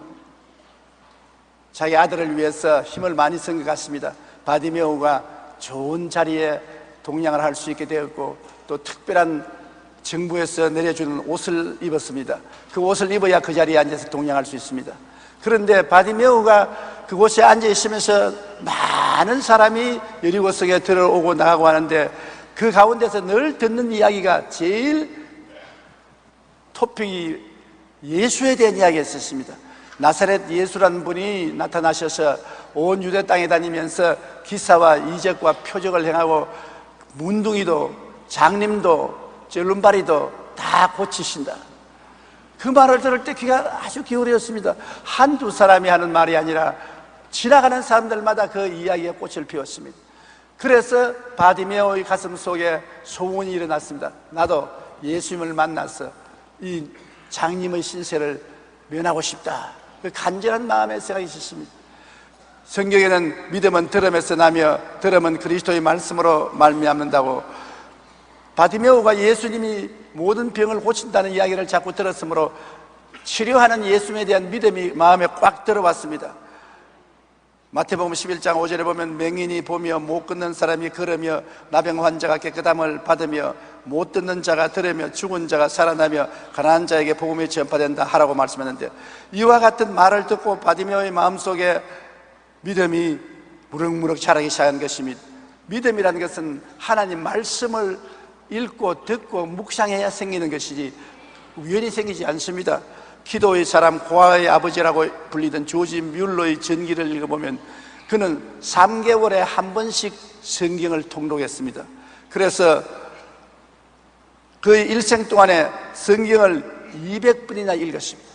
자기 아들을 위해서 힘을 많이 쓴 것 같습니다. 바디메오가 좋은 자리에 동냥을 할 수 있게 되었고 또 특별한 정부에서 내려주는 옷을 입었습니다. 그 옷을 입어야 그 자리에 앉아서 동냥할 수 있습니다. 그런데 바디메오가 그곳에 앉아 있으면서 많은 사람이 여리고성에 들어오고 나가고 하는데 그 가운데서 늘 듣는 이야기가 제일 토픽이 예수에 대한 이야기였습니다. 나사렛 예수라는 분이 나타나셔서 온 유대 땅에 다니면서 기사와 이적과 표적을 행하고 문둥이도 장님도 절름발이도 다 고치신다. 그 말을 들을 때 귀가 아주 기울였습니다. 한두 사람이 하는 말이 아니라 지나가는 사람들마다 그 이야기에 꽃을 피웠습니다. 그래서 바디메오의 가슴 속에 소문이 일어났습니다. 나도 예수님을 만나서 이 장님의 신세를 면하고 싶다. 그 간절한 마음의 생각이 있었습니다. 성경에는 믿음은 들음에서 나며 들음은 그리스도의 말씀으로 말미암는다고 바디메오가 예수님이 모든 병을 고친다는 이야기를 자꾸 들었으므로 치료하는 예수님에 대한 믿음이 마음에 꽉 들어왔습니다. 마태복음 11장 5절에 보면 맹인이 보며 못 걷는 사람이 걸으며 나병 환자가 깨끗함을 받으며 못 듣는 자가 들으며 죽은 자가 살아나며 가난한 자에게 복음이 전파된다 하라고 말씀했는데 이와 같은 말을 듣고 바디메오의 마음속에 믿음이 무럭무럭 자라기 시작한 것입니다. 믿음이라는 것은 하나님 말씀을 읽고 듣고 묵상해야 생기는 것이지 우연히 생기지 않습니다. 기도의 사람 고아의 아버지라고 불리던 조지 뮬러의 전기를 읽어보면 그는 3개월에 한 번씩 성경을 통독했습니다. 그래서 그의 일생 동안에 성경을 200번이나 읽었습니다.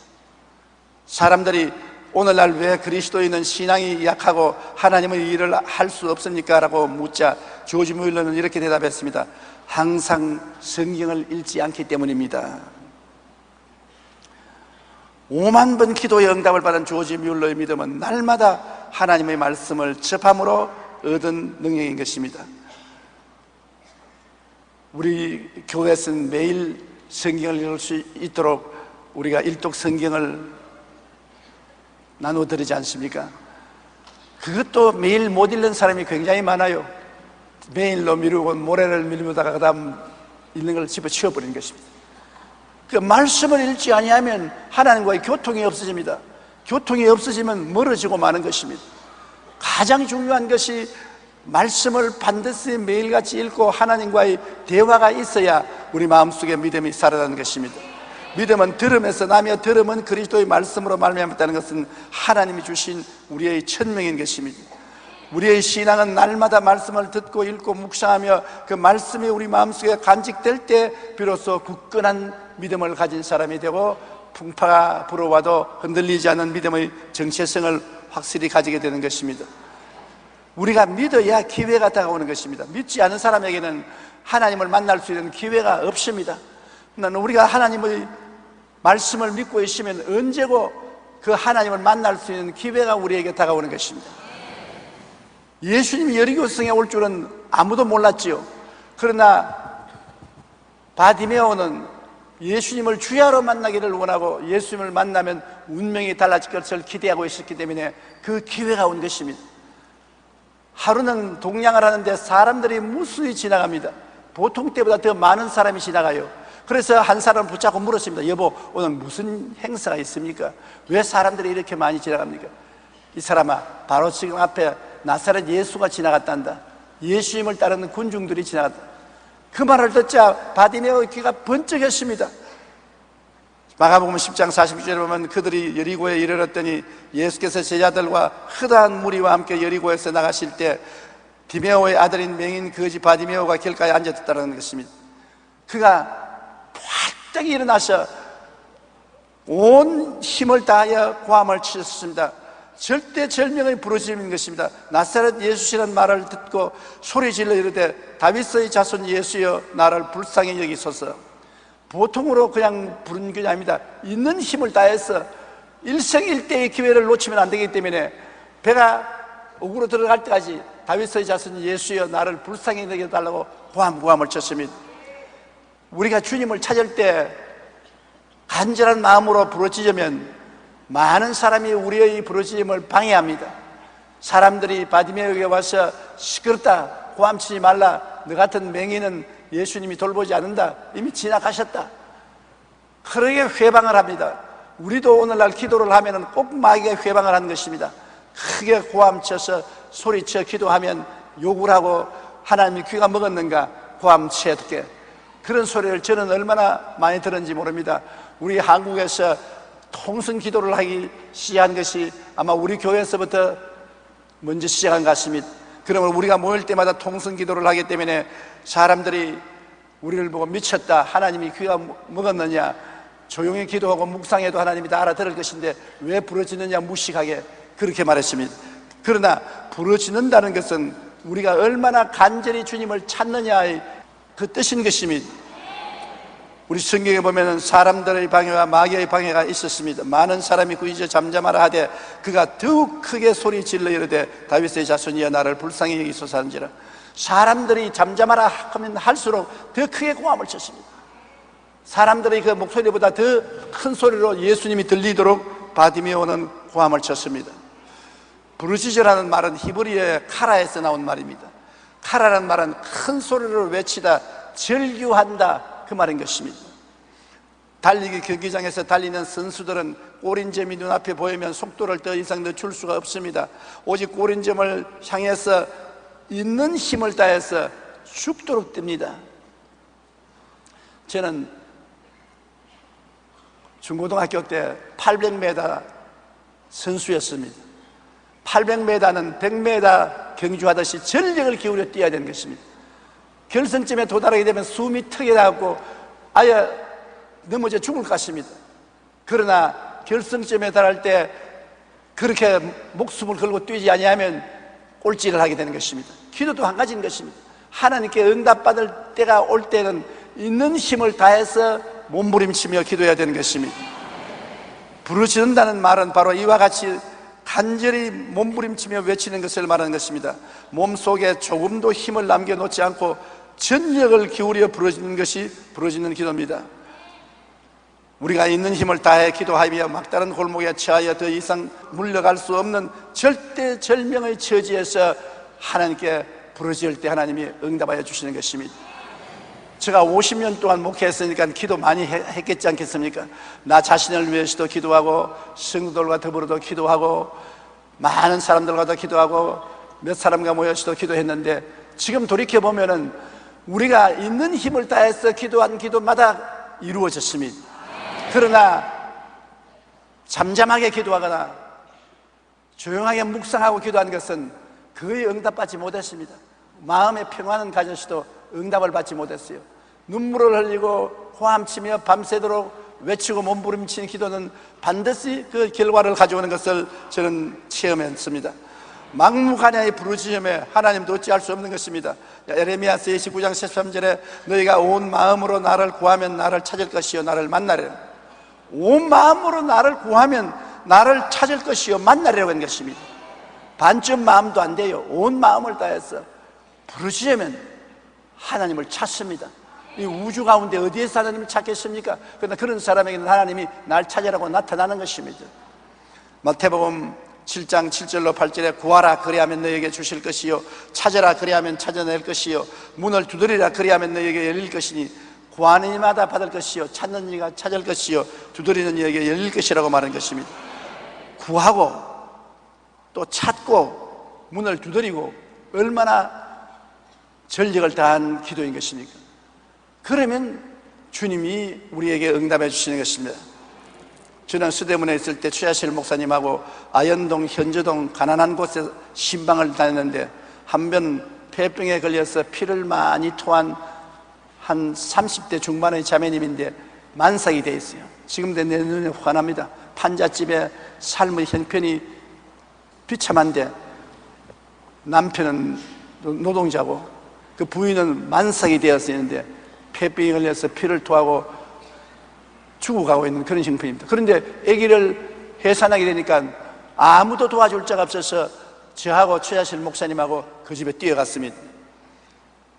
사람들이 오늘날 왜 그리스도인은 신앙이 약하고 하나님의 일을 할 수 없습니까? 라고 묻자 조지 뮬러는 이렇게 대답했습니다. 항상 성경을 읽지 않기 때문입니다. 5만 번 기도의 응답을 받은 조지 뮬러의 믿음은 날마다 하나님의 말씀을 접함으로 얻은 능력인 것입니다. 우리 교회에서는 매일 성경을 읽을 수 있도록 우리가 일독 성경을 나눠드리지 않습니까? 그것도 매일 못 읽는 사람이 굉장히 많아요. 매일로 미루고 모레를 미루다가 그 다음 읽는 걸 집어치워버리는 것입니다. 그 말씀을 읽지 아니하면 하나님과의 교통이 없어집니다. 교통이 없어지면 멀어지고 마는 것입니다. 가장 중요한 것이 말씀을 반드시 매일같이 읽고 하나님과의 대화가 있어야 우리 마음속에 믿음이 살아나는 것입니다. 믿음은 들음에서 나며 들음은 그리스도의 말씀으로 말미암았다는 것은 하나님이 주신 우리의 천명인 것입니다. 우리의 신앙은 날마다 말씀을 듣고 읽고 묵상하며 그 말씀이 우리 마음속에 간직될 때 비로소 굳건한 믿음을 가진 사람이 되고 풍파가 불어와도 흔들리지 않는 믿음의 정체성을 확실히 가지게 되는 것입니다. 우리가 믿어야 기회가 다가오는 것입니다. 믿지 않은 사람에게는 하나님을 만날 수 있는 기회가 없습니다. 우리가 하나님의 말씀을 믿고 있으면 언제고 그 하나님을 만날 수 있는 기회가 우리에게 다가오는 것입니다. 예수님이 여리고성에 올 줄은 아무도 몰랐지요. 그러나 바디메오는 예수님을 주야로 만나기를 원하고 예수님을 만나면 운명이 달라질 것을 기대하고 있었기 때문에 그 기회가 온 것입니다. 하루는 동냥을 하는데 사람들이 무수히 지나갑니다. 보통 때보다 더 많은 사람이 지나가요. 그래서 한 사람을 붙잡고 물었습니다. 여보, 오늘 무슨 행사가 있습니까? 왜 사람들이 이렇게 많이 지나갑니까? 이 사람아, 바로 지금 앞에 나사렛 예수가 지나갔단다. 예수님을 따르는 군중들이 지나갔다. 그 말을 듣자 바디메오의 귀가 번쩍했습니다. 마가복음 10장 46절에 보면 그들이 여리고에 이르렀더니 예수께서 제자들과 흐다한 무리와 함께 여리고에서 나가실 때 디메오의 아들인 맹인 거지 바디메오가 길가에 앉아있다는 것입니다. 그가 활짝 일어나서 온 힘을 다하여 고함을 치셨습니다. 절대절명의 부르짖음인 것입니다. 나사렛 예수시라는 말을 듣고 소리질러 이르되 다윗의 자손 예수여 나를 불쌍히 여기소서. 보통으로 그냥 부른 게 아닙니다. 있는 힘을 다해서 일생일대의 기회를 놓치면 안 되기 때문에 배가 옥으로 들어갈 때까지 다윗의 자손 예수여 나를 불쌍히 여겨달라고 고함을 쳤습니다. 우리가 주님을 찾을 때 간절한 마음으로 부르짖으면 많은 사람이 우리의 부르짖음을 방해합니다. 사람들이 바디메오에게 와서 시끄럽다, 고함치지 말라, 너 같은 맹인은 예수님이 돌보지 않는다, 이미 지나가셨다, 그러게 회방을 합니다. 우리도 오늘날 기도를 하면 꼭 마귀가 회방을 하는 것입니다. 크게 고함쳐서 소리쳐 기도하면 욕을 하고 하나님이 귀가 먹었는가 고함치게, 그런 소리를 저는 얼마나 많이 들었는지 모릅니다. 우리 한국에서 통성 기도를 하기 시작한 것이 아마 우리 교회에서부터 먼저 시작한 것 같습니다. 그러면 우리가 모일 때마다 통성 기도를 하기 때문에 사람들이 우리를 보고 미쳤다, 하나님이 귀가 먹었느냐, 조용히 기도하고 묵상해도 하나님이 다 알아들을 것인데 왜 부르짖느냐 무식하게 그렇게 말했습니다. 그러나 부르짖는다는 것은 우리가 얼마나 간절히 주님을 찾느냐의 그 뜻인 것입니다. 우리 성경에 보면 사람들의 방해와 마귀의 방해가 있었습니다. 많은 사람이 구이저 잠잠하라 하되 그가 더욱 크게 소리 질러 이르되 다윗의 자손이여 나를 불쌍히 여기소서 한지라. 사람들이 잠잠하라 하면 할수록 더 크게 고함을 쳤습니다. 사람들의 그 목소리보다 더 큰 소리로 예수님이 들리도록 바디메오는 고함을 쳤습니다. 부르짖으라는 말은 히브리어의 카라에서 나온 말입니다. 카라라는 말은 큰 소리로 외치다, 절규한다, 그 말인 것입니다. 달리기 경기장에서 달리는 선수들은 골인점이 눈앞에 보이면 속도를 더 이상 늦출 수가 없습니다. 오직 골인점을 향해서 있는 힘을 다해서 죽도록 뜁니다. 저는 중고등학교 때 800m 선수였습니다. 800m는 100m 경주하듯이 전력을 기울여 뛰어야 되는 것입니다. 결승점에 도달하게 되면 숨이 턱에 닿고 아예 넘어져 죽을 것 같습니다. 그러나 결승점에 달할 때 그렇게 목숨을 걸고 뛰지 아니하면 꼴찌를 하게 되는 것입니다. 기도도 한 가지인 것입니다. 하나님께 응답받을 때가 올 때는 있는 힘을 다해서 몸부림치며 기도해야 되는 것입니다. 부르짖는다는 말은 바로 이와 같이 간절히 몸부림치며 외치는 것을 말하는 것입니다. 몸속에 조금도 힘을 남겨놓지 않고 전력을 기울여 부르짖는 것이 부르짖는 기도입니다. 우리가 있는 힘을 다해 기도하며 막다른 골목에 처하여 더 이상 물러갈 수 없는 절대절명의 처지에서 하나님께 부르짖을 때 하나님이 응답하여 주시는 것입니다. 제가 50년 동안 목회했으니까 기도 많이 했겠지 않겠습니까? 나 자신을 위해서도 기도하고 성도들과 더불어도 기도하고 많은 사람들과도 기도하고 몇 사람과 모여서도 기도했는데 지금 돌이켜보면은 우리가 있는 힘을 다해서 기도한 기도마다 이루어졌습니다. 그러나 잠잠하게 기도하거나 조용하게 묵상하고 기도한 것은 거의 응답받지 못했습니다. 마음의 평안은 가졌어도 응답을 받지 못했어요. 눈물을 흘리고 호함치며 밤새도록 외치고 몸부림치는 기도는 반드시 그 결과를 가져오는 것을 저는 체험했습니다. 막무가내의 부르짖음에 하나님도 어찌할 수 없는 것입니다. 에레미야서 29장 13절에 너희가 온 마음으로 나를 구하면 나를 찾을 것이요 나를 만나리라. 온 마음으로 나를 구하면 나를 찾을 것이요 만나리라고 하는 것입니다. 반쯤 마음도 안 돼요. 온 마음을 다해서 부르짖으면 하나님을 찾습니다. 이 우주 가운데 어디에서 하나님을 찾겠습니까? 그러나 그런 사람에게는 하나님이 날 찾으라고 나타나는 것입니다. 마태복음 7장 7절로 8절에 구하라 그리하면 너에게 주실 것이요 찾으라 그리하면 찾아낼 것이요 문을 두드리라 그리하면 너에게 열릴 것이니 구하는 이마다 받을 것이요 찾는 이가 찾을 것이요 두드리는 이에게 열릴 것이라고 말하는 것입니다. 구하고 또 찾고 문을 두드리고 얼마나 전력을 다한 기도인 것입니까? 그러면 주님이 우리에게 응답해 주시는 것입니다. 저는 수대문에 있을 때 최하실 목사님하고 아현동, 현저동 가난한 곳에 신방을 다녔는데 한 번 폐병에 걸려서 피를 많이 토한 한 30대 중반의 자매님인데 만삭이 돼 있어요. 지금 내 눈에 환합니다. 판잣집에 삶의 형편이 비참한데 남편은 노동자고 그 부인은 만삭이 되었었는데 폐병에 걸려서 피를 토하고 죽어가고 있는 그런 형편입니다. 그런데 아기를 해산하게 되니까 아무도 도와줄 자가 없어서 저하고 최자실 목사님하고 그 집에 뛰어갔습니다.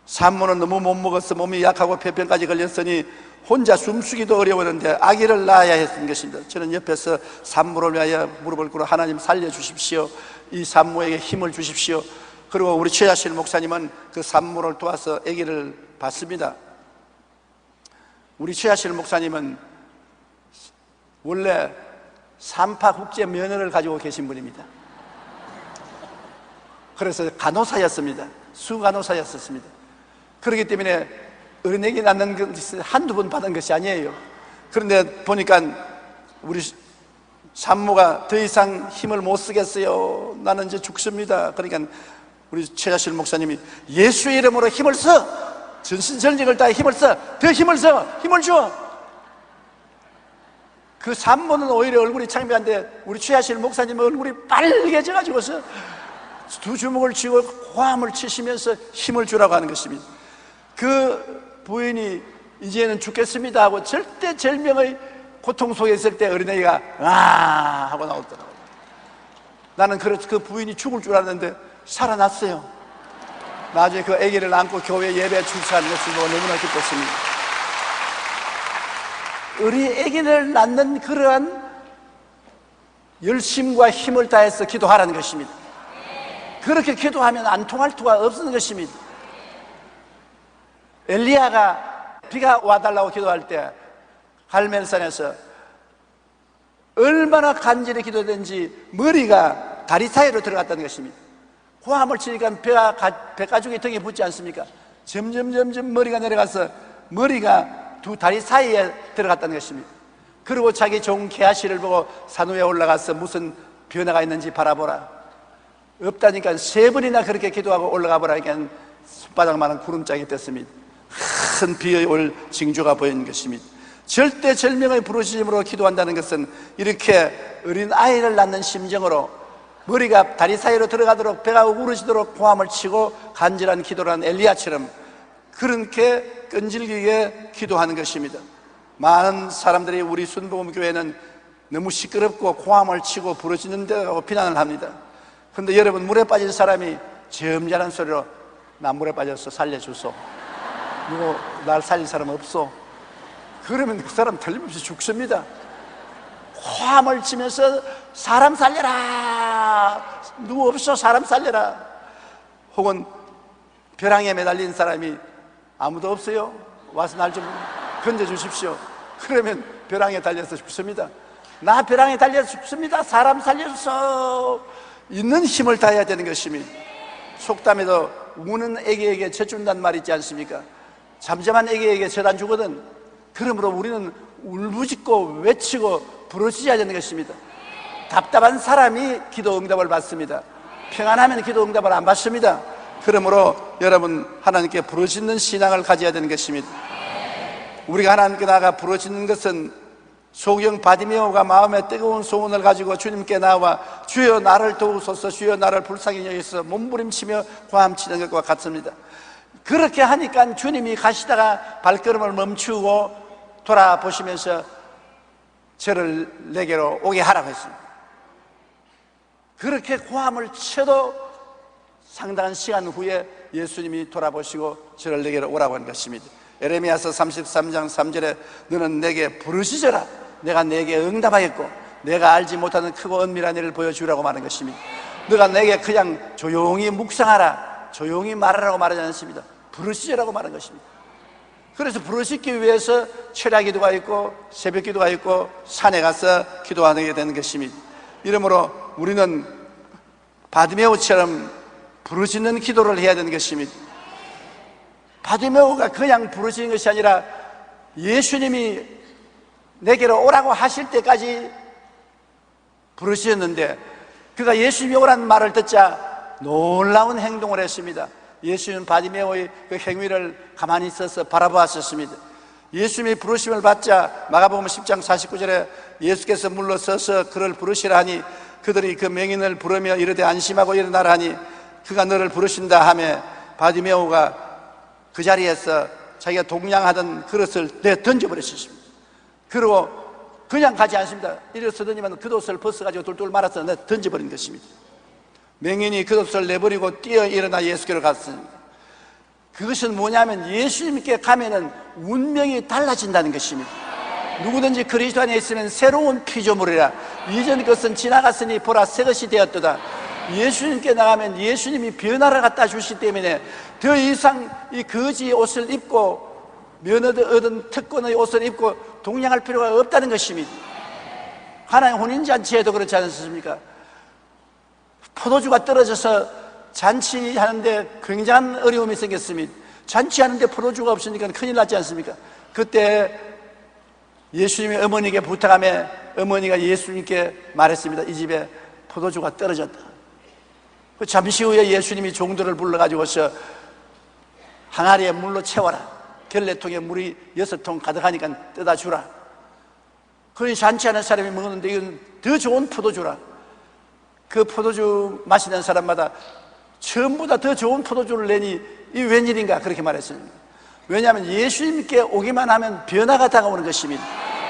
산모는 너무 못 먹어서 몸이 약하고 폐병까지 걸렸으니 혼자 숨쉬기도 어려웠는데 아기를 낳아야 했던 것입니다. 저는 옆에서 산모를 위하여 무릎을 꿇어 하나님 살려주십시오, 이 산모에게 힘을 주십시오. 그리고 우리 최자실 목사님은 그 산모를 도와서 아기를 봤습니다. 우리 최자실 목사님은 원래 3파 국제 면허를 가지고 계신 분입니다. 그래서 간호사였습니다. 수간호사였었습니다. 그렇기 때문에 어린애기 낳는 것을 한두 번 받은 것이 아니에요. 그런데 보니까 우리 산모가 더 이상 힘을 못 쓰겠어요, 나는 이제 죽습니다. 그러니까 우리 최자실 목사님이 예수의 이름으로 힘을 써, 전신전력을 다해 힘을 써, 더 힘을 써, 힘을 줘. 그 산모는 오히려 얼굴이 창백한데 우리 최자실 목사님은 얼굴이 빨개져가지고서 두 주먹을 쥐고 호함을 치시면서 힘을 주라고 하는 것입니다. 그 부인이 이제는 죽겠습니다 하고 절대절명의 고통 속에 있을 때 어린아이가 아 하고 나오더라고요. 나는 그 부인이 죽을 줄 알았는데 살아났어요. 나중에 그 아기를 안고 교회 예배에 출석하는 것을 보고 너무나 기뻤습니다. 우리 아기를 낳는 그러한 열심과 힘을 다해서 기도하라는 것입니다. 그렇게 기도하면 안 통할 수가 없는 것입니다. 엘리야가 비가 와달라고 기도할 때 갈멜산에서 얼마나 간절히 기도했는지 머리가 다리 사이로 들어갔다는 것입니다. 호함을 치니까 배가죽이 등에 붙지 않습니까? 점점 머리가 내려가서 머리가 두 다리 사이에 들어갔다는 것입니다. 그리고 자기 종 게하시를 보고 산 위에 올라가서 무슨 변화가 있는지 바라보라. 없다니까 3번이나 그렇게 기도하고 올라가 보라니까 손바닥만한 구름장이 떴습니다. 큰 비에 올 징조가 보이는 것입니다. 절대절명의 부르심으로 기도한다는 것은 이렇게 어린 아이를 낳는 심정으로 머리가 다리 사이로 들어가도록 배가 우그러지도록 호함을 치고 간절한 기도를 엘리야처럼 그렇게 끈질기게 기도하는 것입니다. 많은 사람들이 우리 순복음교회는 너무 시끄럽고 호함을 치고 부러지는 데라고 비난을 합니다. 그런데 여러분, 물에 빠진 사람이 점잖은 소리로 나 물에 빠져서 살려주소, 누구 날 살릴 사람 없소, 그러면 그 사람 틀림없이 죽습니다. 호함을 치면서 사람 살려라, 누구 없어 사람 살려라. 혹은 벼랑에 매달린 사람이 아무도 없어요, 와서 날 좀 건져주십시오. 그러면 벼랑에 달려서 죽습니다. 나 벼랑에 달려서 죽습니다, 사람 살려주소. 있는 힘을 다해야 되는 것입니다. 속담에도 우는 애기에게 젖 준다는 말이 있지 않습니까? 잠잠한 애기에게 젖 안 주거든. 그러므로 우리는 울부짖고 외치고 부르짖어야 되는 것입니다. 답답한 사람이 기도 응답을 받습니다. 평안하면 기도 응답을 안 받습니다. 그러므로 여러분, 하나님께 부르짖는 신앙을 가져야 되는 것입니다. 우리가 하나님께 나아가 부르짖는 것은 소경 바디메오가 마음에 뜨거운 소원을 가지고 주님께 나와 주여 나를 도우소서, 주여 나를 불쌍히 여기소서 몸부림치며 고함치는 것과 같습니다. 그렇게 하니까 주님이 가시다가 발걸음을 멈추고 돌아보시면서 저를 내게로 오게 하라고 했습니다. 그렇게 고함을 쳐도 상당한 시간 후에 예수님이 돌아보시고 저를 내게로 오라고 한 것입니다. 에레미야서 33장 3절에 너는 내게 부르짖어라, 내가 내게 응답하겠고 내가 알지 못하는 크고 은밀한 일을 보여주라고 말하는 것입니다. 너가 내게 그냥 조용히 묵상하라, 조용히 말하라고 말하지 않습니다. 부르짖으라고 말하는 것입니다. 그래서 부르짖기 위해서 철야 기도가 있고 새벽 기도가 있고 산에 가서 기도하게 되는 것입니다. 이러므로 우리는 바디메오처럼 부르짖는 기도를 해야 되는 것입니다. 바디메오가 그냥 부르짖는 것이 아니라 예수님이 내게로 오라고 하실 때까지 부르짖었는데 그가 예수님이 오라는 말을 듣자 놀라운 행동을 했습니다. 예수님은 바디메오의 그 행위를 가만히 있어서 바라보았었습니다. 예수님이 부르심을 받자 마가복음 10장 49절에 예수께서 물러서서 그를 부르시라 하니 그들이 그 명인을 부르며 이르되 안심하고 일어나라 하니 그가 너를 부르신다 하며 바디메오가 그 자리에서 자기가 동냥하던 그릇을 던져버렸습니다. 그리고 그냥 가지 않습니다. 일어서더니만 그 옷을 벗어가지고 돌돌 말아서 던져버린 것입니다. 맹인이 겉옷을 내버리고 뛰어 일어나 예수께로 갔습니다. 그것은 뭐냐면 예수님께 가면은 운명이 달라진다는 것입니다. 누구든지 그리스도 안에 있으면 새로운 피조물이라. 이전 것은 지나갔으니 보라 새 것이 되었도다. 예수님께 나가면 예수님이 변화를 갖다 주시기 때문에 더 이상 이 거지 옷을 입고 면허 얻은 특권의 옷을 입고 동냥할 필요가 없다는 것입니다. 하나님 혼인잔치에도 그렇지 않습니까? 포도주가 떨어져서 잔치하는데 굉장한 어려움이 생겼습니다. 잔치하는데 포도주가 없으니까 큰일 났지 않습니까? 그때 예수님이 어머니에게 부탁하며 어머니가 예수님께 말했습니다. 이 집에 포도주가 떨어졌다. 잠시 후에 예수님이 종들을 불러가지고서 항아리에 물로 채워라. 결례통에 물이 6통 가득하니까 떠다 주라. 그러니 잔치하는 사람이 먹었는데 이건 더 좋은 포도주라. 그 포도주 마시는 사람마다 전부다 더 좋은 포도주를 내니 이 웬일인가 그렇게 말했습니다. 왜냐하면 예수님께 오기만 하면 변화가 다가오는 것입니다.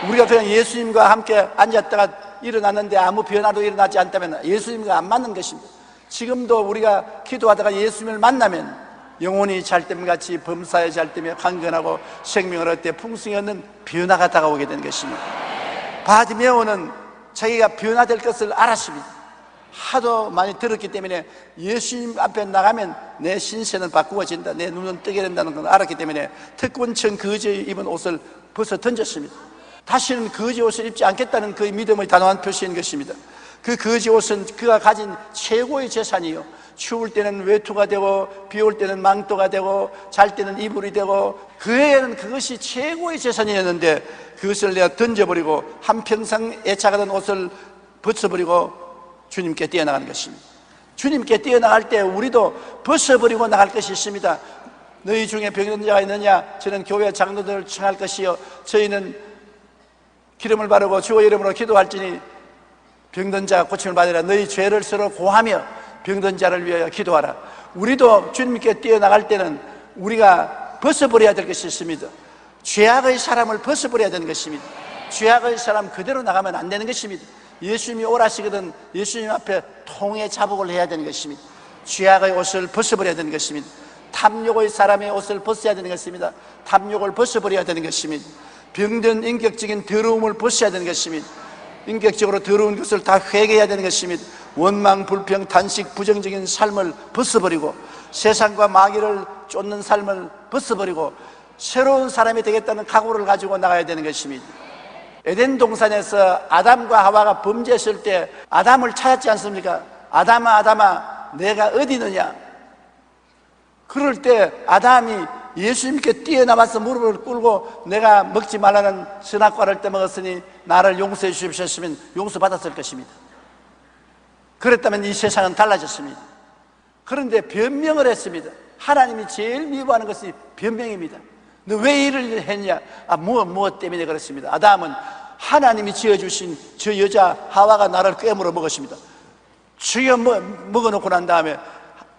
우리가 그냥 예수님과 함께 앉았다가 일어났는데 아무 변화도 일어나지 않다면 예수님과 안 맞는 것입니다. 지금도 우리가 기도하다가 예수님을 만나면 영혼이 잘됨같이 범사에 잘되며 강건하고 생명을 얻을 때 풍성히 얻는 변화가 다가오게 되는 것입니다. 바디메오는 자기가 변화될 것을 알았습니다. 하도 많이 들었기 때문에 예수님 앞에 나가면 내 신세는 바꾸어진다, 내 눈은 뜨게 된다는 걸 알았기 때문에 특권청 거지 입은 옷을 벗어 던졌습니다. 다시는 거지 옷을 입지 않겠다는 그의 믿음의 단호한 표시인 것입니다. 그 거지 옷은 그가 가진 최고의 재산이요, 추울 때는 외투가 되고 비 올 때는 망토가 되고 잘 때는 이불이 되고 그에게는 그것이 최고의 재산이었는데 그것을 내가 던져버리고 한평생 애착하던 옷을 벗어버리고 주님께 뛰어나가는 것입니다. 주님께 뛰어나갈 때 우리도 벗어버리고 나갈 것이 있습니다. 너희 중에 병든 자가 있느냐? 저는 교회 장로들을 청할 것이요, 저희는 기름을 바르고 주의 이름으로 기도할지니 병든 자가 고침을 받으라. 너희 죄를 서로 고하며 병든 자를 위하여 기도하라. 우리도 주님께 뛰어나갈 때는 우리가 벗어버려야 될 것이 있습니다. 죄악의 사람을 벗어버려야 되는 것입니다. 죄악의 사람 그대로 나가면 안 되는 것입니다. 예수님이 오라시거든 예수님 앞에 통의 자복을 해야 되는 것입니다. 죄악의 옷을 벗어버려야 되는 것입니다. 탐욕의 사람의 옷을 벗어야 되는 것입니다. 탐욕을 벗어버려야 되는 것입니다. 병든 인격적인 더러움을 벗어야 되는 것입니다. 인격적으로 더러운 것을 다 회개해야 되는 것입니다. 원망, 불평, 단식, 부정적인 삶을 벗어버리고 세상과 마귀를 쫓는 삶을 벗어버리고 새로운 사람이 되겠다는 각오를 가지고 나가야 되는 것입니다. 에덴 동산에서 아담과 하와가 범죄했을 때 아담을 찾았지 않습니까? 아담아, 아담아, 내가 어디 있느냐? 그럴 때 아담이 예수님께 뛰어나와서 무릎을 꿇고 내가 먹지 말라는 선악과를 떼먹었으니 나를 용서해 주십시오 용서받았을 것입니다. 그랬다면 이 세상은 달라졌습니다. 그런데 변명을 했습니다. 하나님이 제일 미워하는 것이 변명입니다. 너 왜 이를 했냐? 무엇 때문에 그렇습니다. 아담은 하나님이 지어주신 저 여자 하와가 나를 꿰물어 먹었습니다. 죽여 먹어놓고 난 다음에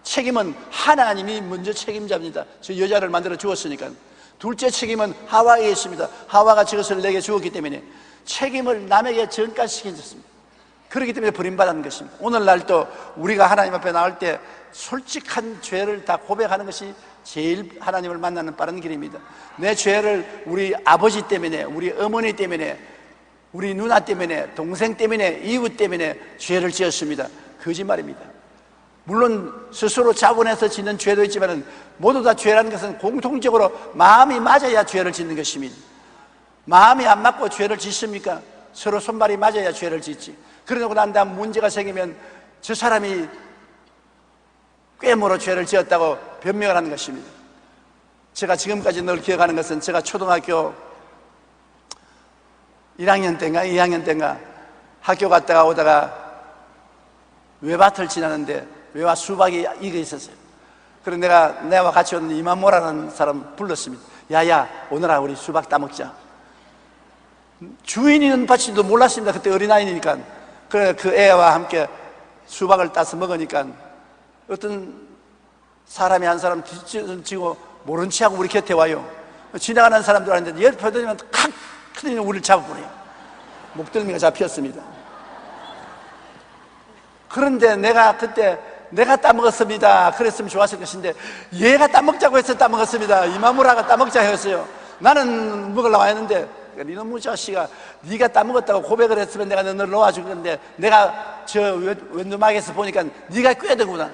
책임은 하나님이 먼저 책임자입니다. 저 여자를 만들어 주었으니까. 둘째 책임은 하와에게 있습니다. 하와가 저것을 내게 주었기 때문에 책임을 남에게 전가시켰습니다. 그렇기 때문에 버림받은 것입니다. 오늘날도 우리가 하나님 앞에 나올 때 솔직한 죄를 다 고백하는 것이 제일 하나님을 만나는 빠른 길입니다. 내 죄를 우리 아버지 때문에, 우리 어머니 때문에, 우리 누나 때문에, 동생 때문에, 이웃 때문에 죄를 지었습니다. 거짓말입니다. 물론 스스로 자본해서 짓는 죄도 있지만 모두 다 죄라는 것은 공통적으로 마음이 맞아야 죄를 짓는 것입니다. 마음이 안 맞고 죄를 짓습니까? 서로 손발이 맞아야 죄를 짓지. 그러고 난 다음 문제가 생기면 저 사람이 꿰물어 죄를 지었다고 변명을 하는 것입니다. 제가 지금까지 늘 기억하는 것은 제가 초등학교 1학년 때인가 2학년 때인가 학교 갔다가 오다가 외밭을 지나는데 외와 수박이 익어 있었어요. 그래서 내가 같이 온 이만모라는 사람 불렀습니다. 야야, 오늘아 우리 수박 따먹자. 주인이 있는 밭인지도 몰랐습니다. 그때 어린아이니까. 그래 그 애와 함께 수박을 따서 먹으니까 어떤 사람이 한 사람 뒤지고 모른 체하고 우리 곁에 와요. 지나가는 사람들 하는데 옆에 되면 칵 크더니 우리를 잡아버려요. 목덜미가 잡혔습니다. 그런데 내가 그때 내가 따먹었습니다. 그랬으면 좋았을 것인데 얘가 따먹자고 해서 따먹었습니다. 이마무라가 따먹자고 했어요. 나는 먹으려고 했는데 이놈의 자식아, 네가 따먹었다고 고백을 했으면 내가 너를 놓아줄 건데 내가 저 왼두막에서 보니까 네가 꾀더구나.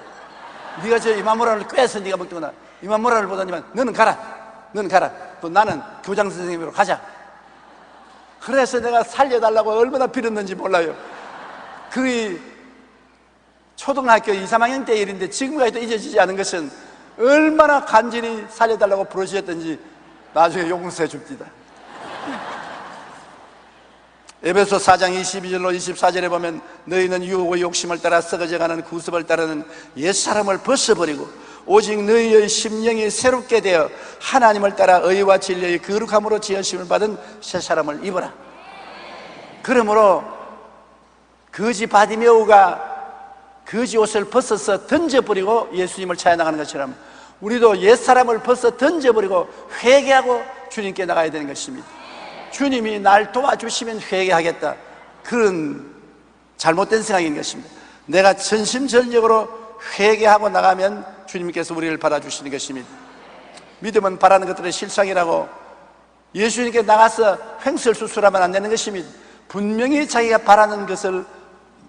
네가 저 이마무라를 꾀서 네가 먹더구나. 이마무라를 보더니만 너는 가라. 또 나는 교장 선생님으로 가자. 그래서 내가 살려달라고 얼마나 빌었는지 몰라요. 그 초등학교 2, 3학년 때 일인데 지금까지도 잊어지지 않은 것은 얼마나 간절히 살려달라고 부르셨던지 나중에 용서해 줍니다. 에베소 4장 22절로 24절에 보면 너희는 유혹의 욕심을 따라 썩어져가는 구습을 따르는 옛사람을 벗어버리고 오직 너희의 심령이 새롭게 되어 하나님을 따라 의와 진리의 거룩함으로 지으심을 받은 새 사람을 입어라. 그러므로 거지 바디메오가 거지 옷을 벗어서 던져버리고 예수님을 찾아 나가는 것처럼 우리도 옛사람을 벗어 던져버리고 회개하고 주님께 나가야 되는 것입니다. 주님이 날 도와주시면 회개하겠다, 그런 잘못된 생각인 것입니다. 내가 전심전력으로 회개하고 나가면 주님께서 우리를 받아주시는 것입니다. 믿음은 바라는 것들의 실상이라고 예수님께 나가서 횡설수설하면 안 되는 것입니다. 분명히 자기가 바라는 것을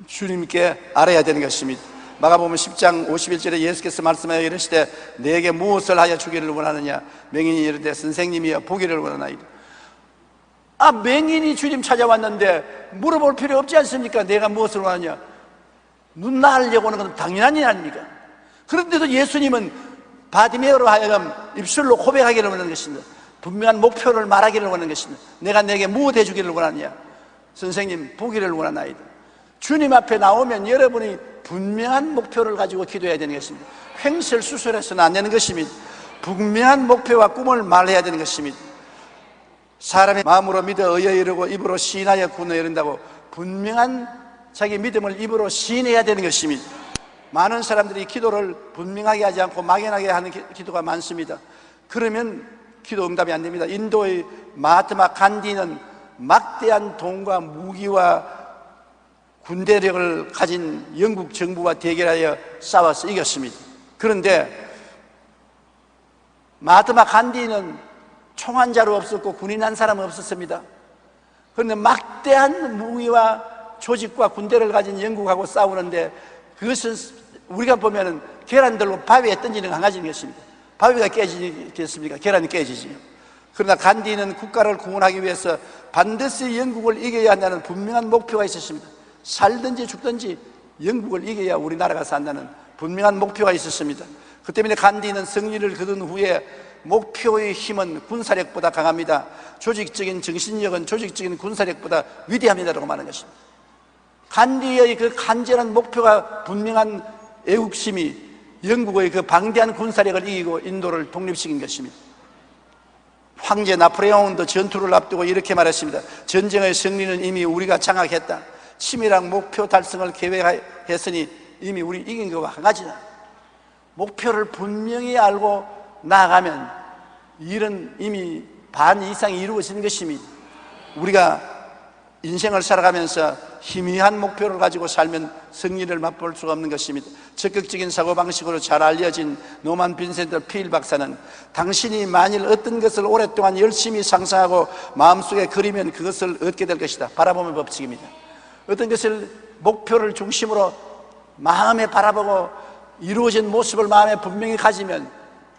주님께 알아야 되는 것입니다. 마가복음 10장 51절에 예수께서 말씀하여 이르시되 내게 무엇을 하여 주기를 원하느냐? 맹인이 이르되 선생님이여 보기를 원하나이다. 맹인이 주님 찾아왔는데 물어볼 필요 없지 않습니까? 내가 무엇을 원하냐? 눈 나으려고 하는 건 당연한 일 아닙니까? 그런데도 예수님은 바디메오로 하여금 입술로 고백하기를 원하는 것입니다. 분명한 목표를 말하기를 원하는 것입니다. 내가 내게 무엇 해주기를 원하느냐? 선생님 보기를 원하나이다. 주님 앞에 나오면 여러분이 분명한 목표를 가지고 기도해야 되는 것입니다. 횡설수설해서는 안 되는 것입니다. 분명한 목표와 꿈을 말해야 되는 것입니다. 사람의 마음으로 믿어 의에 이르고 입으로 시인하여 구원에 이른다고 분명한 자기 믿음을 입으로 시인해야 되는 것입니다. 많은 사람들이 기도를 분명하게 하지 않고 막연하게 하는 기도가 많습니다. 그러면 기도 응답이 안 됩니다. 인도의 마하트마 간디는 막대한 돈과 무기와 군대력을 가진 영국 정부와 대결하여 싸워서 이겼습니다. 그런데 마하트마 간디는 총 한 자루 없었고 군인 한 사람은 없었습니다. 그런데 막대한 무기와 조직과 군대를 가진 영국하고 싸우는데 그것은 우리가 보면은 계란들로 바위에 던지는 강아지인 것입니다. 바위가 깨지겠습니까? 계란이 깨지지. 그러나 간디는 국가를 구원하기 위해서 반드시 영국을 이겨야 한다는 분명한 목표가 있었습니다. 살든지 죽든지 영국을 이겨야 우리나라가 산다는 분명한 목표가 있었습니다. 그 때문에 간디는 승리를 거둔 후에 목표의 힘은 군사력보다 강합니다. 조직적인 정신력은 조직적인 군사력보다 위대합니다라고 말하는 것입니다. 간디의 그 간절한 목표가 분명한 애국심이 영국의 그 방대한 군사력을 이기고 인도를 독립시킨 것입니다. 황제 나폴레옹도 전투를 앞두고 이렇게 말했습니다. 전쟁의 승리는 이미 우리가 장악했다. 치밀한 목표 달성을 계획했으니 이미 우리 이긴 것과 한 가지다. 목표를 분명히 알고 나아가면 일은 이미 반 이상이 이루어지는 것입니다. 우리가 인생을 살아가면서 희미한 목표를 가지고 살면 승리를 맛볼 수가 없는 것입니다. 적극적인 사고방식으로 잘 알려진 노만 빈센트 필 박사는 당신이 만일 어떤 것을 오랫동안 열심히 상상하고 마음속에 그리면 그것을 얻게 될 것이다. 바라보는 법칙입니다. 어떤 것을 목표를 중심으로 마음에 바라보고 이루어진 모습을 마음에 분명히 가지면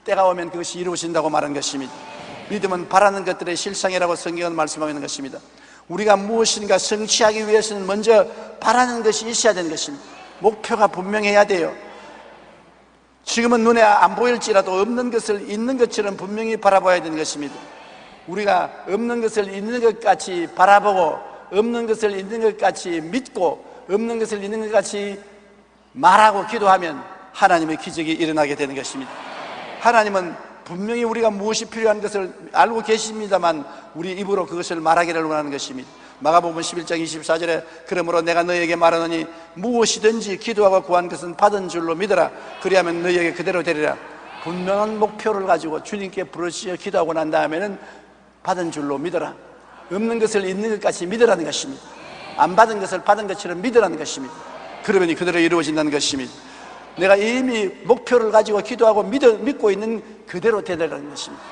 때가 오면 그것이 이루어진다고 말한 것입니다. 믿음은 바라는 것들의 실상이라고 성경은 말씀하고 있는 것입니다. 우리가 무엇인가 성취하기 위해서는 먼저 바라는 것이 있어야 되는 것입니다. 목표가 분명해야 돼요. 지금은 눈에 안 보일지라도 없는 것을 있는 것처럼 분명히 바라봐야 되는 것입니다. 우리가 없는 것을 있는 것 같이 바라보고 없는 것을 있는 것 같이 믿고 없는 것을 있는 것 같이 말하고 기도하면 하나님의 기적이 일어나게 되는 것입니다. 하나님은 분명히 우리가 무엇이 필요한 것을 알고 계십니다만 우리 입으로 그것을 말하기를 원하는 것입니다. 마가복음 11장 24절에 그러므로 내가 너희에게 말하노니 무엇이든지 기도하고 구한 것은 받은 줄로 믿어라. 그리하면 너희에게 그대로 되리라. 분명한 목표를 가지고 주님께 부르짖어 기도하고 난 다음에는 받은 줄로 믿어라. 없는 것을 있는 것 같이 믿으라는 것입니다. 안 받은 것을 받은 것처럼 믿으라는 것입니다. 그러면 그대로 이루어진다는 것입니다. 내가 이미 목표를 가지고 기도하고 믿고 있는 그대로 되라는 것입니다.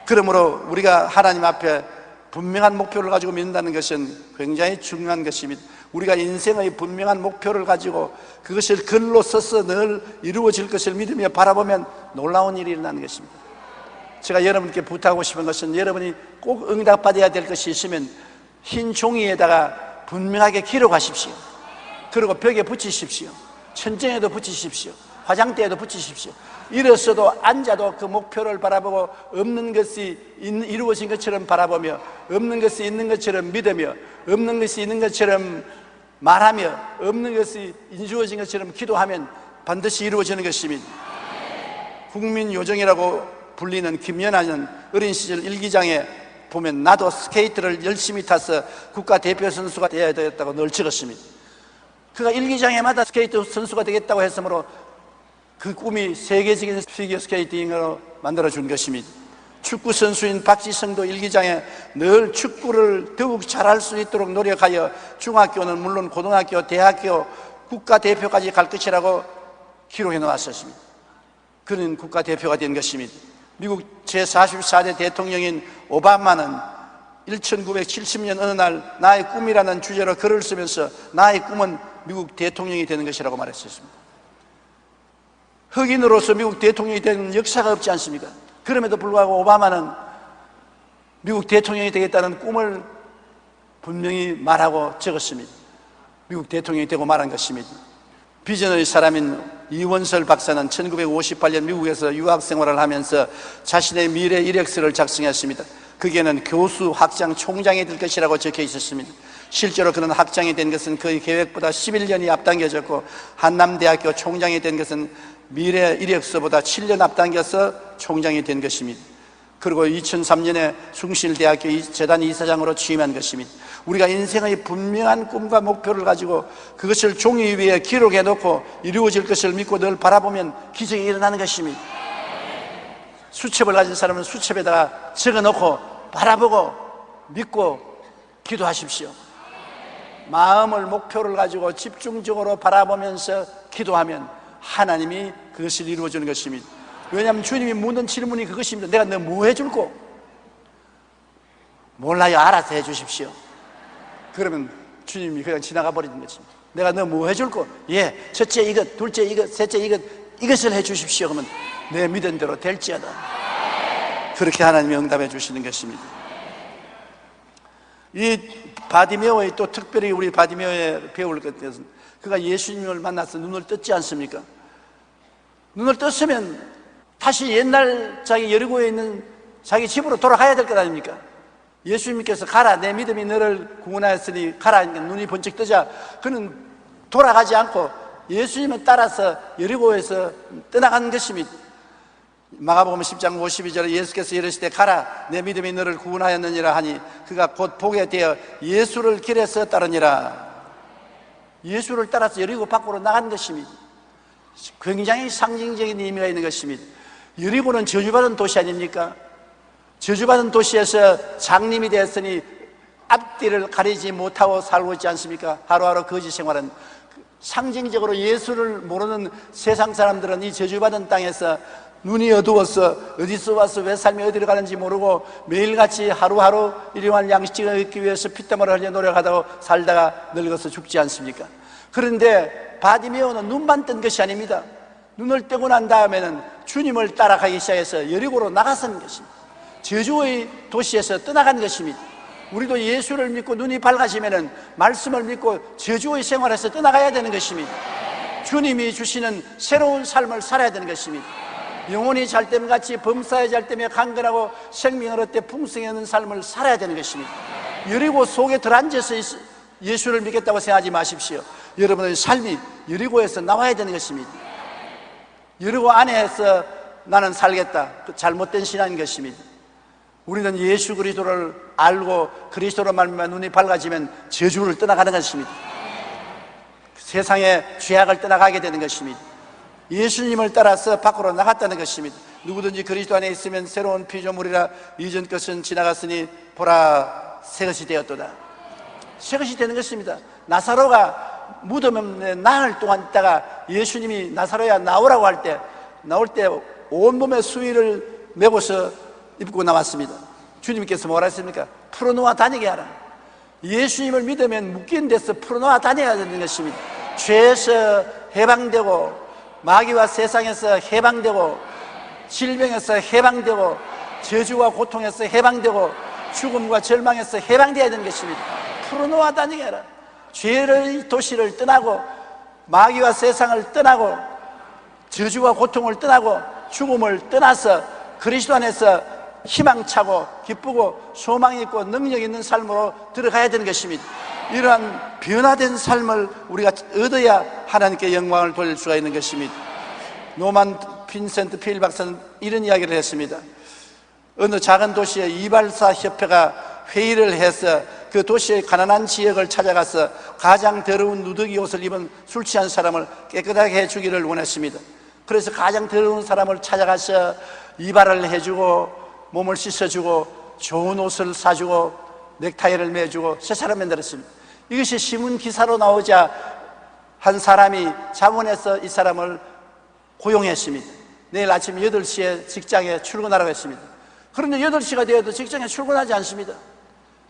그러므로 우리가 하나님 앞에 분명한 목표를 가지고 믿는다는 것은 굉장히 중요한 것입니다. 우리가 인생의 분명한 목표를 가지고 그것을 글로 써서 늘 이루어질 것을 믿으며 바라보면 놀라운 일이 일어나는 것입니다. 제가 여러분께 부탁하고 싶은 것은 여러분이 꼭 응답받아야 될 것이 있으면 흰 종이에다가 분명하게 기록하십시오. 그리고 벽에 붙이십시오. 천장에도 붙이십시오. 화장대에도 붙이십시오. 일어서도 앉아도 그 목표를 바라보고 없는 것이 이루어진 것처럼 바라보며 없는 것이 있는 것처럼 믿으며 없는 것이 있는 것처럼 말하며 없는 것이 이루어진 것처럼 기도하면 반드시 이루어지는 것입니다. 국민요정이라고 불리는 김연아는 어린 시절 일기장에 보면 나도 스케이트를 열심히 타서 국가대표 선수가 되어야 되겠다고 늘 적었습니다. 그가 일기장에마다 스케이트 선수가 되겠다고 했으므로 그 꿈이 세계적인 피겨 스케이팅으로 만들어준 것입니다. 축구 선수인 박지성도 일기장에 늘 축구를 더욱 잘할 수 있도록 노력하여 중학교는 물론 고등학교, 대학교, 국가대표까지 갈 것이라고 기록해 놓았었습니다. 그는 국가대표가 된 것입니다. 미국 제44대 대통령인 오바마는 1970년 어느 날 나의 꿈이라는 주제로 글을 쓰면서 나의 꿈은 미국 대통령이 되는 것이라고 말했었습니다. 흑인으로서 미국 대통령이 되는 역사가 없지 않습니까? 그럼에도 불구하고 오바마는 미국 대통령이 되겠다는 꿈을 분명히 말하고 적었습니다. 미국 대통령이 되고 말한 것입니다. 비전의 사람인 이원설 박사는 1958년 미국에서 유학 생활을 하면서 자신의 미래 이력서를 작성했습니다. 거기에는 교수, 학장, 총장이 될 것이라고 적혀 있었습니다. 실제로 그는 학장이 된 것은 그의 계획보다 11년이 앞당겨졌고 한남대학교 총장이 된 것은 미래 이력서보다 7년 앞당겨서 총장이 된 것입니다. 그리고 2003년에 숭실대학교 재단 이사장으로 취임한 것입니다. 우리가 인생의 분명한 꿈과 목표를 가지고 그것을 종이 위에 기록해 놓고 이루어질 것을 믿고 늘 바라보면 기적이 일어나는 것입니다. 수첩을 가진 사람은 수첩에다가 적어 놓고 바라보고 믿고 기도하십시오. 마음을 목표를 가지고 집중적으로 바라보면서 기도하면 하나님이 그것을 이루어주는 것입니다. 왜냐하면 주님이 묻는 질문이 그것입니다. 내가 너 뭐 해줄꼬? 몰라요. 알아서 해주십시오. 그러면 주님이 그냥 지나가 버리는 것입니다. 내가 너 뭐 해줄꼬? 예, 첫째 이것, 둘째 이것, 셋째 이것을 해주십시오. 그러면 내 믿은 대로 될지어다. 그렇게 하나님이 응답해 주시는 것입니다. 이 바디메오의 또 특별히 우리 바디메오에 배울 것은 그가 예수님을 만나서 눈을 떴지 않습니까? 눈을 떴으면 다시 옛날 자기 여리고에 있는 자기 집으로 돌아가야 될 것 아닙니까? 예수님께서 가라, 내 믿음이 너를 구원하였으니 가라 하니까 눈이 번쩍 뜨자 그는 돌아가지 않고 예수님을 따라서 여리고에서 떠나간 것입니다. 마가복음 10장 52절에 예수께서 이르시되 가라, 내 믿음이 너를 구원하였느니라 하니 그가 곧 보게 되어 예수를 길에서 따르니라. 예수를 따라서 여리고 밖으로 나간 것입니다. 굉장히 상징적인 의미가 있는 것입니다. 여리고는 저주받은 도시 아닙니까? 저주받은 도시에서 장님이 되었으니 앞뒤를 가리지 못하고 살고 있지 않습니까? 하루하루 거지 생활은 상징적으로 예수를 모르는 세상 사람들은 이 저주받은 땅에서 눈이 어두워서 어디서 와서 왜 삶이 어디로 가는지 모르고 매일같이 하루하루 일용할 양식을 얻기 위해서 피땀을 흘려 노력하다가 살다가 늙어서 죽지 않습니까? 그런데 바디메오는 눈만 뜬 것이 아닙니다. 눈을 뜨고 난 다음에는 주님을 따라가기 시작해서 여리고로 나가선 것입니다. 저주의 도시에서 떠나간 것입니다. 우리도 예수를 믿고 눈이 밝아지면은 말씀을 믿고 저주의 생활에서 떠나가야 되는 것입니다. 주님이 주시는 새로운 삶을 살아야 되는 것입니다. 영혼이 잘됨같이 범사에 잘되며 강건하고 생명을 얻되 풍성히 얻는 삶을 살아야 되는 것입니다. 여리고 속에 들어앉아서 예수를 믿겠다고 생각하지 마십시오. 여러분의 삶이 여리고에서 나와야 되는 것입니다. 여리고 안에서 나는 살겠다. 그 잘못된 신앙인 것입니다. 우리는 예수 그리스도를 알고 그리스도로 말미암아 눈이 밝아지면 저주를 떠나가는 것입니다. 세상의 죄악을 떠나가게 되는 것입니다. 예수님을 따라서 밖으로 나갔다는 것입니다. 누구든지 그리스도 안에 있으면 새로운 피조물이라 이전 것은 지나갔으니 보라 새 것이 되었도다. 새 것이 되는 것입니다. 나사로가 무덤에 나흘 동안 있다가 예수님이 나사로야 나오라고 할 때, 나올 때 온몸에 수의를 메고서 입고 나왔습니다. 주님께서 뭐라 했습니까? 풀어놓아 다니게 하라. 예수님을 믿으면 묶인 데서 풀어놓아 다녀야 되는 것입니다. 죄에서 해방되고, 마귀와 세상에서 해방되고, 질병에서 해방되고, 저주와 고통에서 해방되고, 죽음과 절망에서 해방되어야 되는 것입니다. 풀어놓아 다니게 하라. 죄의 도시를 떠나고, 마귀와 세상을 떠나고, 저주와 고통을 떠나고, 죽음을 떠나서 그리스도 안에서 희망차고 기쁘고 소망이 있고 능력 있는 삶으로 들어가야 되는 것입니다. 이러한 변화된 삶을 우리가 얻어야 하나님께 영광을 돌릴 수가 있는 것입니다. 노만 빈센트 필 박사는 이런 이야기를 했습니다. 어느 작은 도시에 이발사 협회가 회의를 해서 그 도시의 가난한 지역을 찾아가서 가장 더러운 누더기 옷을 입은 술 취한 사람을 깨끗하게 해주기를 원했습니다. 그래서 가장 더러운 사람을 찾아가서 이발을 해주고 몸을 씻어주고 좋은 옷을 사주고 넥타이를 매주고 새 사람 만들었습니다. 이것이 신문 기사로 나오자 한 사람이 자문해서 이 사람을 고용했습니다. 내일 아침 8시에 직장에 출근하라고 했습니다. 그런데 8시가 되어도 직장에 출근하지 않습니다.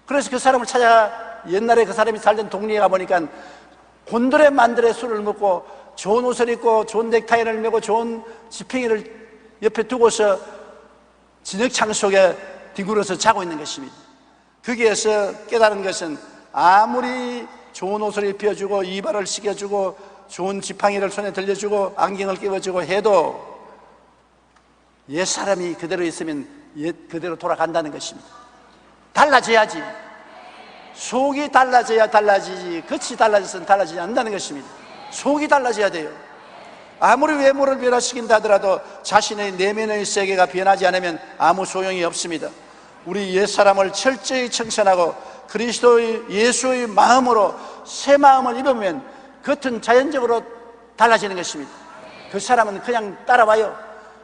그래서 그 사람을 찾아 옛날에 그 사람이 살던 동네에 가보니까 곤드레 만드레 술을 먹고 좋은 옷을 입고 좋은 넥타이를 매고 좋은 지팡이를 옆에 두고서 진흙창 속에 뒹굴어서 자고 있는 것입니다. 거기에서 깨달은 것은 아무리 좋은 옷을 입혀주고 이발을 시켜주고 좋은 지팡이를 손에 들려주고 안경을 끼워주고 해도 옛사람이 그대로 있으면 옛 그대로 돌아간다는 것입니다. 달라져야지. 속이 달라져야 달라지지 겉이 달라져서는 달라지지 않는다는 것입니다. 속이 달라져야 돼요. 아무리 외모를 변화시킨다 하더라도 자신의 내면의 세계가 변하지 않으면 아무 소용이 없습니다. 우리 옛사람을 철저히 청산하고 그리스도의 예수의 마음으로 새 마음을 입으면 겉은 자연적으로 달라지는 것입니다. 그 사람은 그냥 따라와요.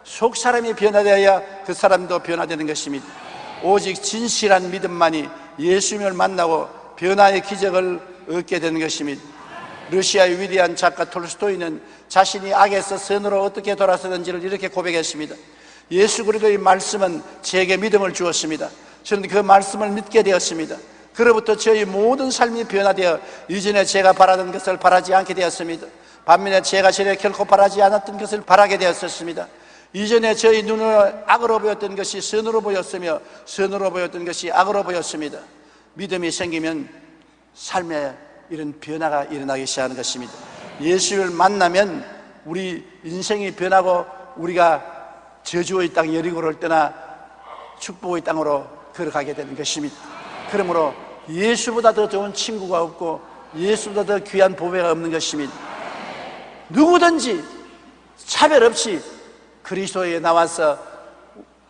속 사람이 변화되어야 그 사람도 변화되는 것입니다. 오직 진실한 믿음만이 예수님을 만나고 변화의 기적을 얻게 되는 것입니다. 러시아의 위대한 작가 톨스토이는 자신이 악에서 선으로 어떻게 돌아서는지를 이렇게 고백했습니다. 예수 그리스도의 말씀은 제게 믿음을 주었습니다. 저는 그 말씀을 믿게 되었습니다. 그로부터 저희 모든 삶이 변화되어 이전에 제가 바라던 것을 바라지 않게 되었습니다. 반면에 제가 전에 결코 바라지 않았던 것을 바라게 되었습니다. 이전에 저희 눈으로 악으로 보였던 것이 선으로 보였으며 선으로 보였던 것이 악으로 보였습니다. 믿음이 생기면 삶에 이런 변화가 일어나기 시작하는 것입니다. 예수를 만나면 우리 인생이 변하고 우리가 저주의 땅 여리고를 떠나 축복의 땅으로 걸어가게 되는 것입니다. 그러므로 예수보다 더 좋은 친구가 없고 예수보다 더 귀한 보배가 없는 것입니다. 누구든지 차별 없이 그리스도에 나와서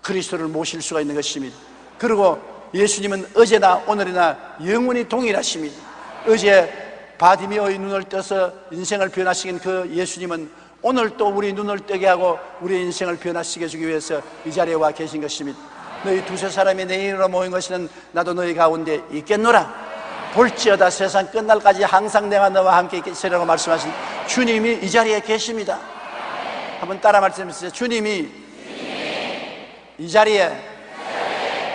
그리스도를 모실 수가 있는 것입니다. 그리고 예수님은 어제나 오늘이나 영원히 동일하십니다. 어제 바디메오의 눈을 떠서 인생을 변화시킨 그 예수님은 오늘 또 우리 눈을 뜨게 하고 우리의 인생을 변화시켜주기 위해서 이 자리에 와 계신 것입니다. 너희 두세 사람이 내 이름으로 모인 것은 나도 너희 가운데 있겠노라. 볼지어다 세상 끝날까지 항상 내가 너와 함께 있으리라고 말씀하신 주님이 이 자리에 계십니다. 한번 따라 말씀해 주세요. 주님이 이 자리에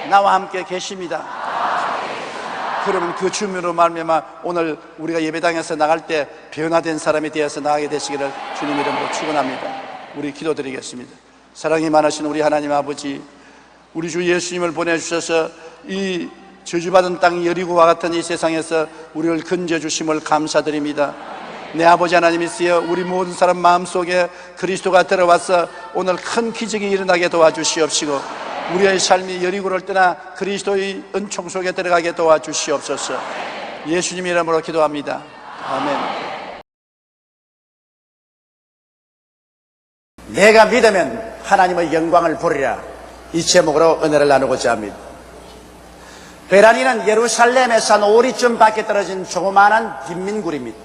나와 함께 계십니다. 그러면 그 주님으로 말미암아 오늘 우리가 예배당에서 나갈 때 변화된 사람이 되어서 나가게 되시기를 주님 이름으로 축원합니다. 우리 기도드리겠습니다. 사랑이 많으신 우리 하나님 아버지, 우리 주 예수님을 보내주셔서 이 저주받은 땅 여리고와 같은 이 세상에서 우리를 건져주심을 감사드립니다. 내 아버지 하나님이시여, 우리 모든 사람 마음속에 그리스도가 들어와서 오늘 큰 기적이 일어나게 도와주시옵시고 우리의 삶이 여리고를 떠나 그리스도의 은총 속에 들어가게 도와주시옵소서. 예수님 이름으로 기도합니다. 아멘. 내가 믿으면 하나님의 영광을 보리라. 이 제목으로 은혜를 나누고자 합니다. 베라니는 예루살렘에서 한 오리쯤 밖에 떨어진 조그마한 빈민굴입니다.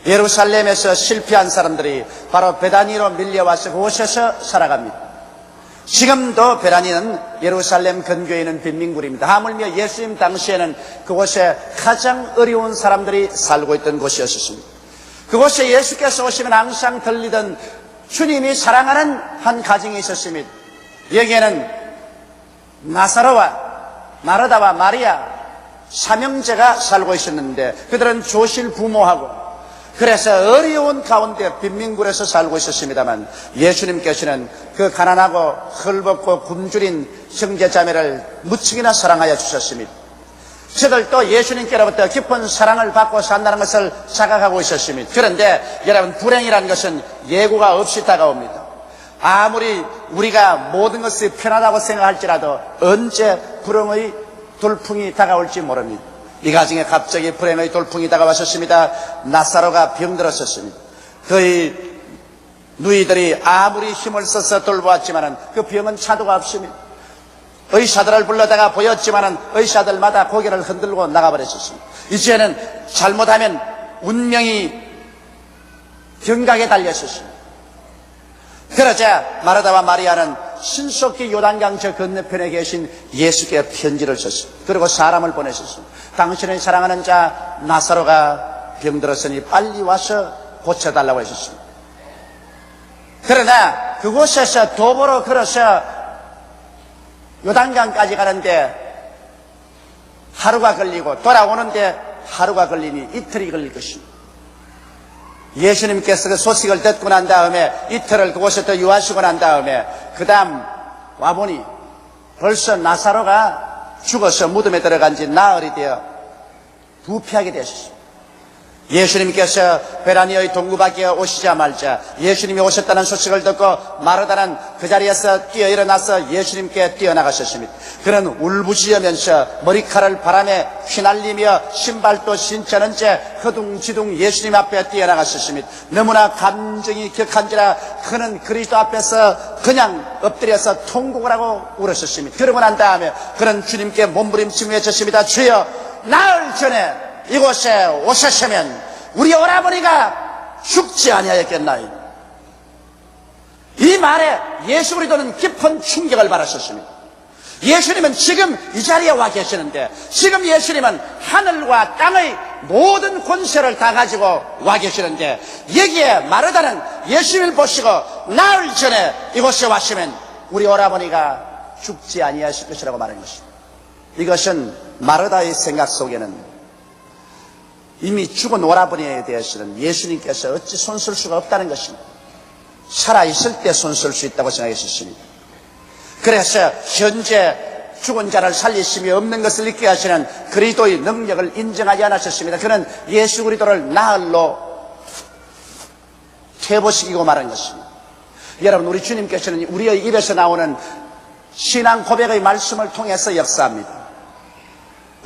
예루살렘에서 실패한 사람들이 바로 베다니로 밀려와서 그곳에서 살아갑니다. 지금도 베라니는 예루살렘 근교에 있는 빈민굴입니다. 하물며 예수님 당시에는 그곳에 가장 어려운 사람들이 살고 있던 곳이었습니다. 그곳에 예수께서 오시면 항상 들리던 주님이 사랑하는 한 가정이 있었습니다. 여기에는 나사로와 마르다와 마리아 삼형제가 살고 있었는데 그들은 조실 부모하고 그래서 어려운 가운데 빈민굴에서 살고 있었습니다만 예수님께서는 그 가난하고 헐벗고 굶주린 형제자매를 무척이나 사랑하여 주셨습니다. 저들도 예수님께로부터 깊은 사랑을 받고 산다는 것을 자각하고 있었습니다. 그런데 여러분, 불행이라는 것은 예고가 없이 다가옵니다. 아무리 우리가 모든 것이 편하다고 생각할지라도 언제 불행의 돌풍이 다가올지 모릅니다. 이 가정에 갑자기 불행의 돌풍이 다가왔었습니다. 나사로가 병들었었습니다. 그의 누이들이 아무리 힘을 써서 돌보았지만 그 병은 차도가 없습니다. 의사들을 불러다가 보였지만 의사들마다 고개를 흔들고 나가버렸었습니다. 이제는 잘못하면 운명이 경각에 달렸었습니다. 그러자 마르다와 마리아는 신속히 요단강 저 건너편에 계신 예수께 편지를 썼습니다. 그리고 사람을 보내셨습니다. 당신의 사랑하는 자 나사로가 병들었으니 빨리 와서 고쳐달라고 하셨습니다. 그러나 그곳에서 도보로 걸어서 요단강까지 가는데 하루가 걸리고 돌아오는데 하루가 걸리니 이틀이 걸릴 것입니다. 예수님께서 그 소식을 듣고 난 다음에 이틀을 그곳에 더 유하시고 난 다음에 그 다음 와보니 벌써 나사로가 죽어서 무덤에 들어간 지 나흘이 되어 부패하게 되었습니다. 예수님께서 베라니의 동굴 밖에 오시자마자 예수님이 오셨다는 소식을 듣고 마르다는 그 자리에서 뛰어 일어나서 예수님께 뛰어나가셨습니다. 그는 울부짖으면서 머리칼을 바람에 휘날리며 신발도 신지 않은 채 허둥지둥 예수님 앞에 뛰어나가셨습니다. 너무나 감정이 격한지라 그는 그리스도 앞에서 그냥 엎드려서 통곡을 하고 울었었습니다. 그러고 난 다음에 그는 주님께 몸부림치며 외쳤습니다. 주여, 나흘 전에 이곳에 오셨으면 우리 오라버니가 죽지 아니하였겠나이다. 이 말에 예수 그리스도는 깊은 충격을 받았었습니다. 예수님은 지금 이 자리에 와 계시는데 지금 예수님은 하늘과 땅의 모든 권세를 다 가지고 와 계시는데 여기에 마르다는 예수님을 보시고 나흘 전에 이곳에 왔으면 우리 오라버니가 죽지 아니하실 것이라고 말한 것입니다. 이것은 마르다의 생각 속에는 이미 죽은 오라버니에 대해서는 예수님께서 어찌 손쓸 수가 없다는 것입니다. 살아있을 때 손쓸 수 있다고 생각했었습니다. 그래서 현재 죽은 자를 살리심이 없는 것을 잊게 하시는 그리스도의 능력을 인정하지 않으셨습니다. 그는 예수 그리스도를 나흘로 퇴보시키고 말한 것입니다. 여러분, 우리 주님께서는 우리의 입에서 나오는 신앙 고백의 말씀을 통해서 역사합니다.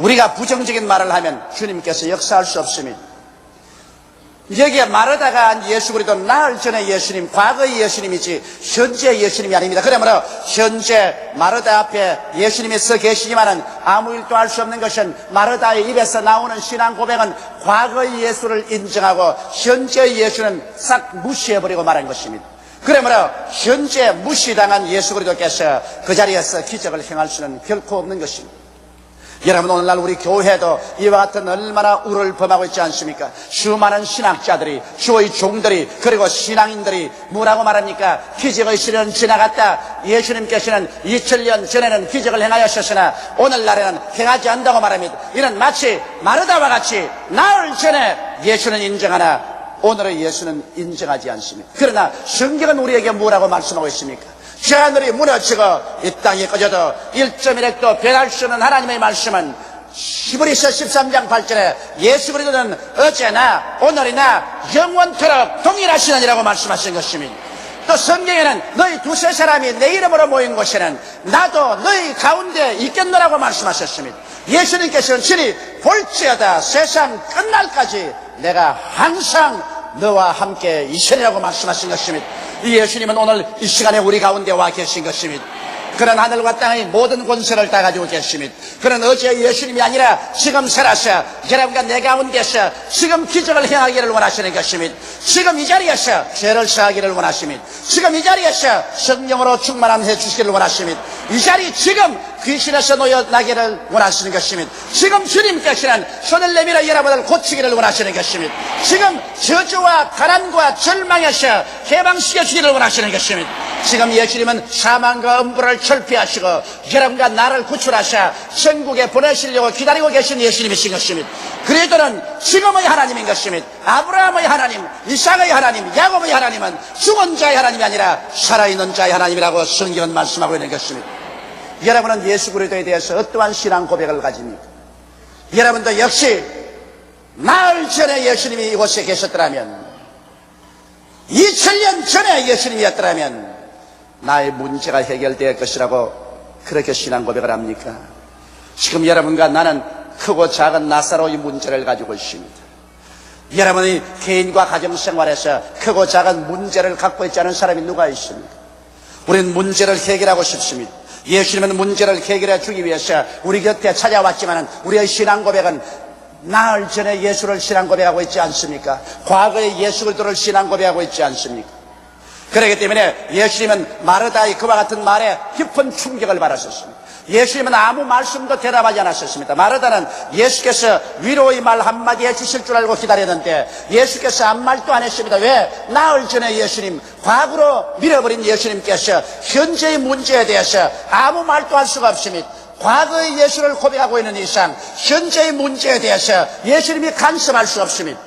우리가 부정적인 말을 하면 주님께서 역사할 수 없습니다. 여기에 마르다가 예수 그리스도 나흘 전에 예수님, 과거의 예수님이지 현재 예수님이 아닙니다. 그러므로 현재 마르다 앞에 예수님이 서 계시지만은 아무 일도 할 수 없는 것은 마르다의 입에서 나오는 신앙 고백은 과거의 예수를 인정하고 현재의 예수는 싹 무시해버리고 말한 것입니다. 그러므로 현재 무시당한 예수 그리스도께서 그 자리에서 기적을 행할 수는 결코 없는 것입니다. 여러분, 오늘날 우리 교회도 이와 같은 얼마나 우를 범하고 있지 않습니까? 수많은 신학자들이, 주의 종들이, 그리고 신앙인들이 뭐라고 말합니까? 기적의 시대는 지나갔다. 예수님께서는 2000년 전에는 기적을 행하셨으나 오늘날에는 행하지 않는다고 말합니다. 이는 마치 마르다와 같이 나흘 전에 예수는 인정하나 오늘의 예수는 인정하지 않습니다. 그러나 성경은 우리에게 뭐라고 말씀하고 있습니까? 저 하늘이 무너지고 이 땅이 꺼져도 1.1핵도 변할 수 없는 하나님의 말씀은 히브리서 13장 8절에 예수 그리스도는 어제나 오늘이나 영원토록 동일하시느니라고 말씀하신 것입니다. 또 성경에는 너희 두세 사람이 내 이름으로 모인 곳에는 나도 너희 가운데 있겠노라고 말씀하셨습니다. 예수님께서는 친히 볼지어다 세상 끝날까지 내가 항상 너와 함께 있으리라고 말씀하신 것입니다. 이 예수님은 오늘 이 시간에 우리 가운데 와 계신 것입니다. 그런 하늘과 땅의 모든 권세를 다 가지고 계십니다. 그런 어제의 예수님이 아니라 지금 살아서 여러분과 내 가운데서 지금 기적을 행하기를 원하시는 것입니다. 지금 이 자리에서 죄를 사하기를 원하십니다. 지금 이 자리에서 성령으로 충만한 해 주시기를 원하십니다. 이 자리 지금 귀신에서 놓여나기를 원하시는 것입니다. 지금 주님께서는 손을 내밀어 여러분을 고치기를 원하시는 것입니다. 지금 저주와 가난과 절망에서 해방시켜 주기를 원하시는 것입니다. 지금 예수님은 사망과 음부를 철폐하시고 여러분과 나를 구출하셔 천국에 보내시려고 기다리고 계신 예수님이신 것입니다. 그리스도는 지금의 하나님인 것입니다. 아브라함의 하나님, 이삭의 하나님, 야곱의 하나님은 죽은 자의 하나님이 아니라 살아있는 자의 하나님이라고 성경은 말씀하고 있는 것입니다. 여러분은 예수 그리스도에 대해서 어떠한 신앙 고백을 가집니까? 여러분도 역시 나흘 전에 예수님이 이곳에 계셨더라면, 2000년 전에 예수님이었더라면 나의 문제가 해결될 것이라고 그렇게 신앙 고백을 합니까? 지금 여러분과 나는 크고 작은 나사로의 문제를 가지고 있습니다. 여러분이 개인과 가정생활에서 크고 작은 문제를 갖고 있지 않은 사람이 누가 있습니까? 우리는 문제를 해결하고 싶습니다. 예수님은 문제를 해결해 주기 위해서 우리 곁에 찾아왔지만 우리의 신앙 고백은 나흘 전에 예수를 신앙 고백하고 있지 않습니까? 과거의 예수 그리스도를 신앙 고백하고 있지 않습니까? 그렇기 때문에 예수님은 마르다의 그와 같은 말에 깊은 충격을 받았었습니다. 예수님은 아무 말씀도 대답하지 않았었습니다. 마르다는 예수께서 위로의 말 한마디 해주실 줄 알고 기다렸는데 예수께서 아무 말도 안 했습니다. 왜? 나흘 전에 예수님, 과거로 밀어버린 예수님께서 현재의 문제에 대해서 아무 말도 할 수가 없습니다. 과거의 예수를 고백하고 있는 이상 현재의 문제에 대해서 예수님이 간섭할 수 없습니다.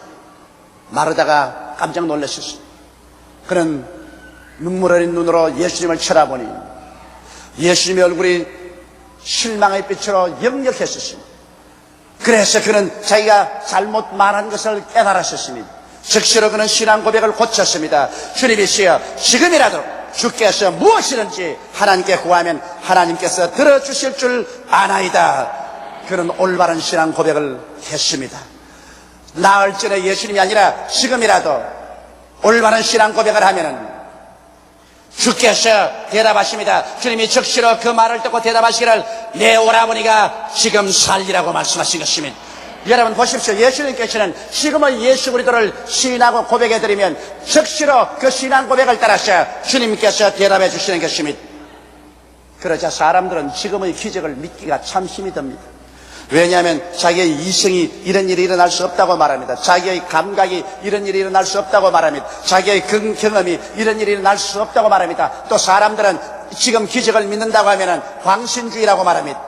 마르다가 깜짝 놀랐었습니다. 그는 눈물 어린 눈으로 예수님을 쳐다보니 예수님의 얼굴이 실망의 빛으로 역력했었습니다. 그래서 그는 자기가 잘못 말한 것을 깨달았었습니다. 즉시로 그는 신앙 고백을 고쳤습니다. 주님이시여, 지금이라도 주께서 무엇이든지 하나님께 구하면 하나님께서 들어주실 줄 아나이다. 그는 올바른 신앙 고백을 했습니다. 나흘 전에 예수님이 아니라 지금이라도 올바른 신앙 고백을 하면은 주께서 대답하십니다. 주님이 즉시로 그 말을 듣고 대답하시기를 내 오라버니가 지금 살리라고 말씀하신 것입니다. 여러분 보십시오. 예수님께서는 지금의 예수 그리스도를 시인하고 고백해드리면 즉시로 그 신앙 고백을 따라서 주님께서 대답해 주시는 것입니다. 그러자 사람들은 지금의 기적을 믿기가 참 힘이 듭니다. 왜냐하면 자기의 이성이 이런 일이 일어날 수 없다고 말합니다. 자기의 감각이 이런 일이 일어날 수 없다고 말합니다. 자기의 경험이 이런 일이 일어날 수 없다고 말합니다. 또 사람들은 지금 기적을 믿는다고 하면 광신주의라고 말합니다.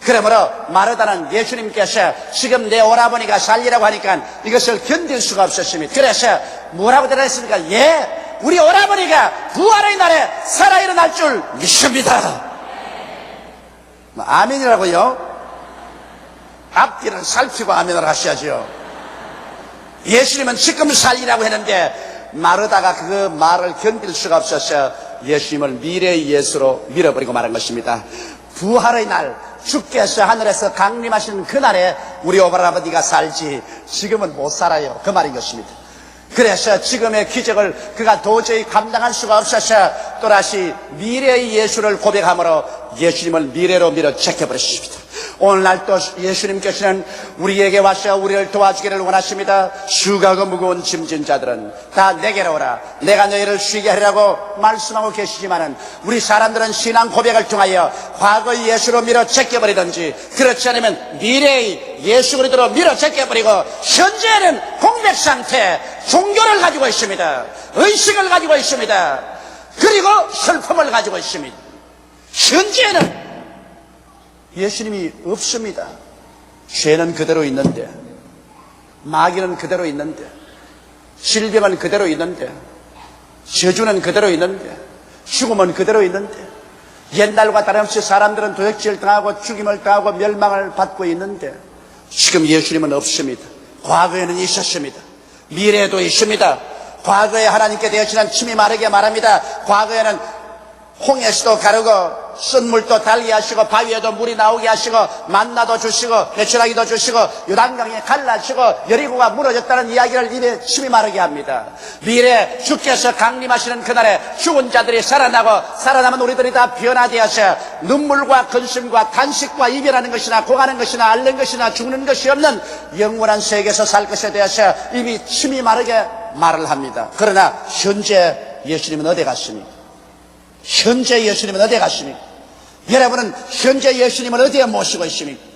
그러므로 마르다는 예수님께서 지금 내 오라버니가 살리라고 하니까 이것을 견딜 수가 없었습니다. 그래서 뭐라고 대답했습니까? 예, 우리 오라버니가 부활의 날에 살아 일어날 줄 믿습니다. 아멘이라고요? 앞뒤를 살피고 아멘을 하셔야죠. 예수님은 지금 살리라고 했는데 마르다가 그 말을 견딜 수가 없어서 예수님을 미래의 예수로 밀어버리고 말한 것입니다. 부활의 날 주께서 하늘에서 강림하신 그날에 우리 오라버니가 살지 지금은 못 살아요. 그 말인 것입니다. 그래서 지금의 기적을 그가 도저히 감당할 수가 없어서 또다시 미래의 예수를 고백함으로 예수님을 미래로 밀어제껴버렸습니다. 오늘날 또 예수님께서는 우리에게 와서 우리를 도와주기를 원하십니다. 수고하고 무거운 짐진 자들은 다 내게로 오라. 내가 너희를 쉬게 하리라고 말씀하고 계시지만은 우리 사람들은 신앙 고백을 통하여 과거의 예수로 밀어제껴버리든지 그렇지 않으면 미래의 예수 그리스도로 밀어제껴버리고 현재는 공백 상태, 종교를 가지고 있습니다. 의식을 가지고 있습니다. 그리고 슬픔을 가지고 있습니다. 현재는 예수님이 없습니다. 죄는 그대로 있는데, 마귀는 그대로 있는데, 질병은 그대로 있는데, 저주는 그대로 있는데, 죽음은 그대로 있는데, 옛날과 다름없이 사람들은 도역질을 당하고 죽임을 당하고 멸망을 받고 있는데 지금 예수님은 없습니다. 과거에는 있었습니다. 미래에도 있습니다. 과거에 하나님께 되어지는 침이 마르게 말합니다. 과거에는 홍해수도 가르고 쓴물도 달게 하시고 바위에도 물이 나오게 하시고 만나도 주시고 메추라기도 주시고 요단강에 갈라치고 여리고가 무너졌다는 이야기를 입에 침이 마르게 합니다. 미래 주께서 강림하시는 그날에 죽은 자들이 살아나고 살아남은 우리들이 다 변화되어서 눈물과 근심과 탄식과 이별하는 것이나 고가는 것이나 앓는 것이나 죽는 것이 없는 영원한 세계에서 살 것에 대해서 이미 침이 마르게 말을 합니다. 그러나 현재 예수님은 어디 갔습니까? 현재 예수님은 어디 갔습니까? 여러분은 현재 예수님을 어디에 모시고 있습니까?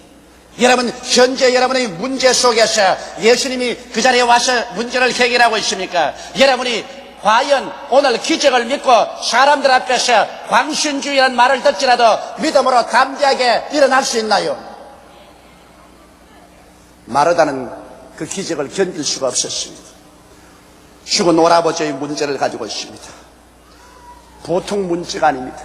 여러분 현재 여러분의 문제 속에서 예수님이 그 자리에 와서 문제를 해결하고 있습니까? 여러분이 과연 오늘 기적을 믿고 사람들 앞에서 광신주의라는 말을 듣지라도 믿음으로 담대하게 일어날 수 있나요? 마르다는 그 기적을 견딜 수가 없었습니다. 죽은 오라버지의 문제를 가지고 있습니다. 보통 문제가 아닙니다.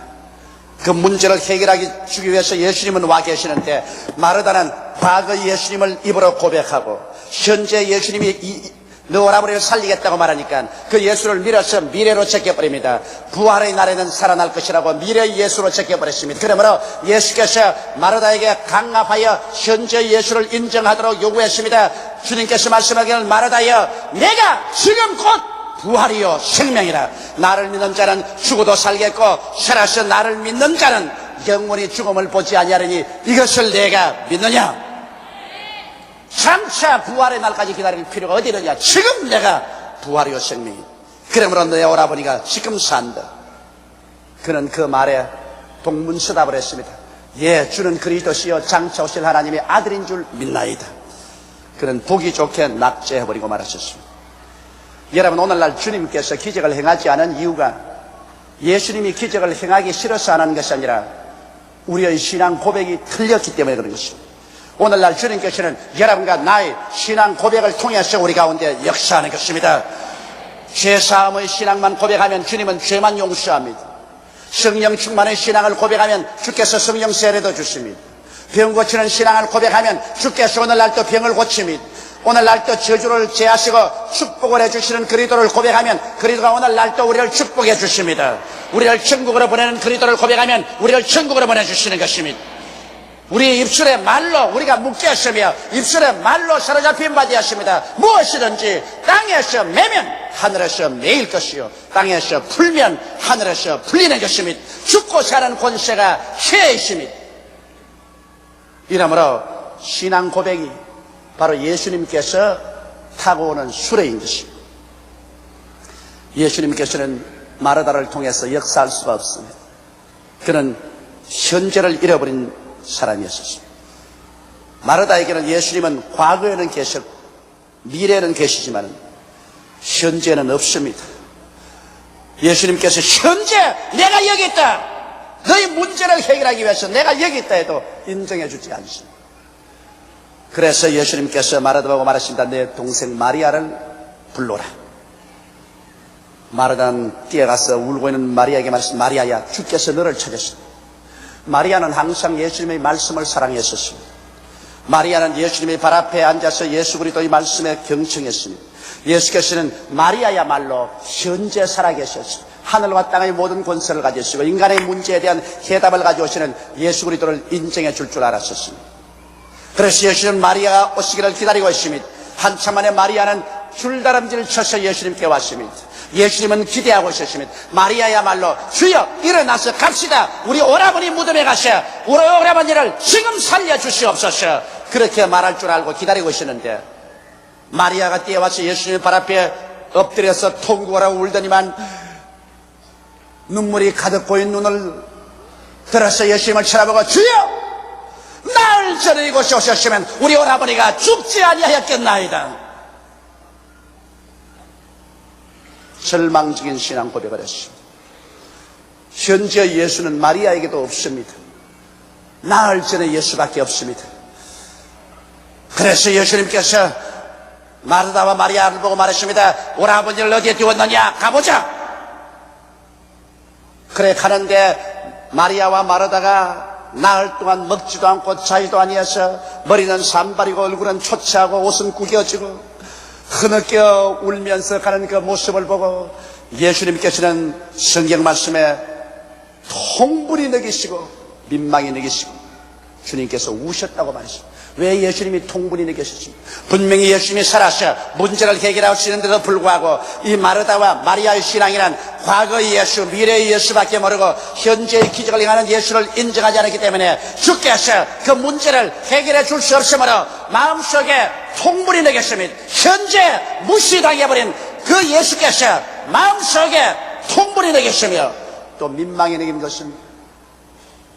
그 문제를 해결하기 위해서 예수님은 와 계시는데 마르다는 과거 예수님을 입으로 고백하고 현재 예수님이 너 오라버니를 살리겠다고 말하니까 그 예수를 밀어서 미래로 제껴버립니다. 부활의 날에는 살아날 것이라고 미래의 예수로 제껴버렸습니다. 그러므로 예수께서 마르다에게 강압하여 현재 예수를 인정하도록 요구했습니다. 주님께서 말씀하기를 마르다여 내가 지금 곧 부활이요 생명이라. 나를 믿는 자는 죽어도 살겠고 살아서 나를 믿는 자는 영원히 죽음을 보지 아니하리니 이것을 내가 믿느냐? 장차 부활의 날까지 기다릴 필요가 어디 있느냐? 지금 내가 부활이요 생명이다. 그러므로 내 오라버니가 지금 산다. 그는 그 말에 동문서답을 했습니다. 예, 주는 그리스도시요 장차 오실 하나님의 아들인 줄 믿나이다. 그는 보기 좋게 낙제해버리고 말하셨습니다. 여러분 오늘날 주님께서 기적을 행하지 않은 이유가 예수님이 기적을 행하기 싫어서 안 하는 것이 아니라 우리의 신앙 고백이 틀렸기 때문에 그런 것입니다. 오늘날 주님께서는 여러분과 나의 신앙 고백을 통해서 우리 가운데 역사하는 것입니다. 죄사함의 신앙만 고백하면 주님은 죄만 용서합니다. 성령 충만의 신앙을 고백하면 주께서 성령 세례도 주십니다. 병 고치는 신앙을 고백하면 주께서 오늘날 또 병을 고칩니다. 오늘날 또 저주를 제하시고 축복을 해주시는 그리스도를 고백하면 그리스도가 오늘날 또 우리를 축복해 주십니다. 우리를 천국으로 보내는 그리스도를 고백하면 우리를 천국으로 보내주시는 것입니다. 우리 입술에 말로 우리가 묶였으며 입술에 말로 사로잡힌 바 되었습니다. 무엇이든지 땅에서 매면 하늘에서 매일 것이요 땅에서 풀면 하늘에서 풀리는 것입니다. 죽고 사는 권세가 혀에 있습니다. 이러므로 신앙 고백이 바로 예수님께서 타고 오는 수레인 것입니다. 예수님께서는 마르다를 통해서 역사할 수가 없습니다. 그는 현재를 잃어버린 사람이었습니다. 마르다에게는 예수님은 과거에는 계셨고 미래에는 계시지만 현재는 없습니다. 예수님께서 현재 내가 여기 있다, 너희 문제를 해결하기 위해서 내가 여기 있다 해도 인정해 주지 않습니다. 그래서 예수님께서 마르다하고 말하십니다. 내 동생 마리아를 불러라. 마르다는 뛰어가서 울고 있는 마리아에게 말했습니다. 마리아야, 주께서 너를 찾으셨다. 마리아는 항상 예수님의 말씀을 사랑했었습니다. 마리아는 예수님의 발 앞에 앉아서 예수 그리스도의 말씀에 경청했습니다. 예수께서는 마리아야말로 현재 살아계셨습니다. 하늘과 땅의 모든 권세를 가지시고 인간의 문제에 대한 해답을 가져오시는 예수 그리스도를 인정해 줄 줄 알았었습니다. 그래서 예수는 마리아가 오시기를 기다리고 있습니다. 한참 만에 마리아는 줄다름질을 쳐서 예수님께 왔습니다. 예수님은 기대하고 있었습니다. 마리아야말로 주여 일어나서 갑시다. 우리 오라버니 무덤에 가셔 우리 오라버니를 지금 살려주시옵소서. 그렇게 말할 줄 알고 기다리고 있었는데 마리아가 뛰어와서 예수님 발 앞에 엎드려서 통곡하라고 울더니만 눈물이 가득 고인 눈을 들어서 예수님을 쳐다보고 주여 날 저리 이곳에 오셨으면 우리 오라버니가 죽지 아니하였겠나이다. 절망적인 신앙 고백을 했습니다. 현재 예수는 마리아에게도 없습니다. 나흘 전에 예수밖에 없습니다. 그래서 예수님께서 마르다와 마리아를 보고 말했습니다. 오라버니를 어디에 두었느냐? 가보자. 그래 가는데 마리아와 마르다가 나흘 동안 먹지도 않고 자지도 아니해서 머리는 산발이고 얼굴은 초췌하고 옷은 구겨지고 흐느껴 울면서 가는 그 모습을 보고 예수님께서는 성경 말씀에 통분이 느끼시고 민망히 느끼시고 주님께서 우셨다고 말했습니다. 왜 예수님이 통분이 느끼셨습니까? 분명히 예수님이 살아서 문제를 해결하시는데도 불구하고 이 마르다와 마리아의 신앙이란 과거의 예수, 미래의 예수밖에 모르고 현재의 기적을 행하는 예수를 인정하지 않았기 때문에 주께서 그 문제를 해결해 줄 수 없으므로 마음속에 통분이 느꼈습니다. 현재 무시당해버린 그 예수께서 마음속에 통분이 느꼈으며 또 민망히 느낀 것은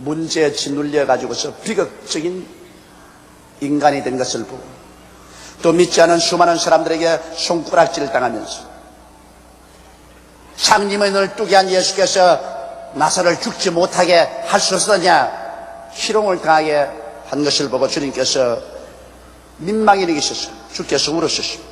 문제에 짓눌려 가지고서 비극적인 인간이 된 것을 보고, 또 믿지 않은 수많은 사람들에게 손가락질을 당하면서 장님의 널뚝이 한 예수께서 나사를 죽지 못하게 할 수 없었느냐 희롱을 당하게 한 것을 보고 주님께서 민망히 여기셨어요. 주께서 울으셨습니다.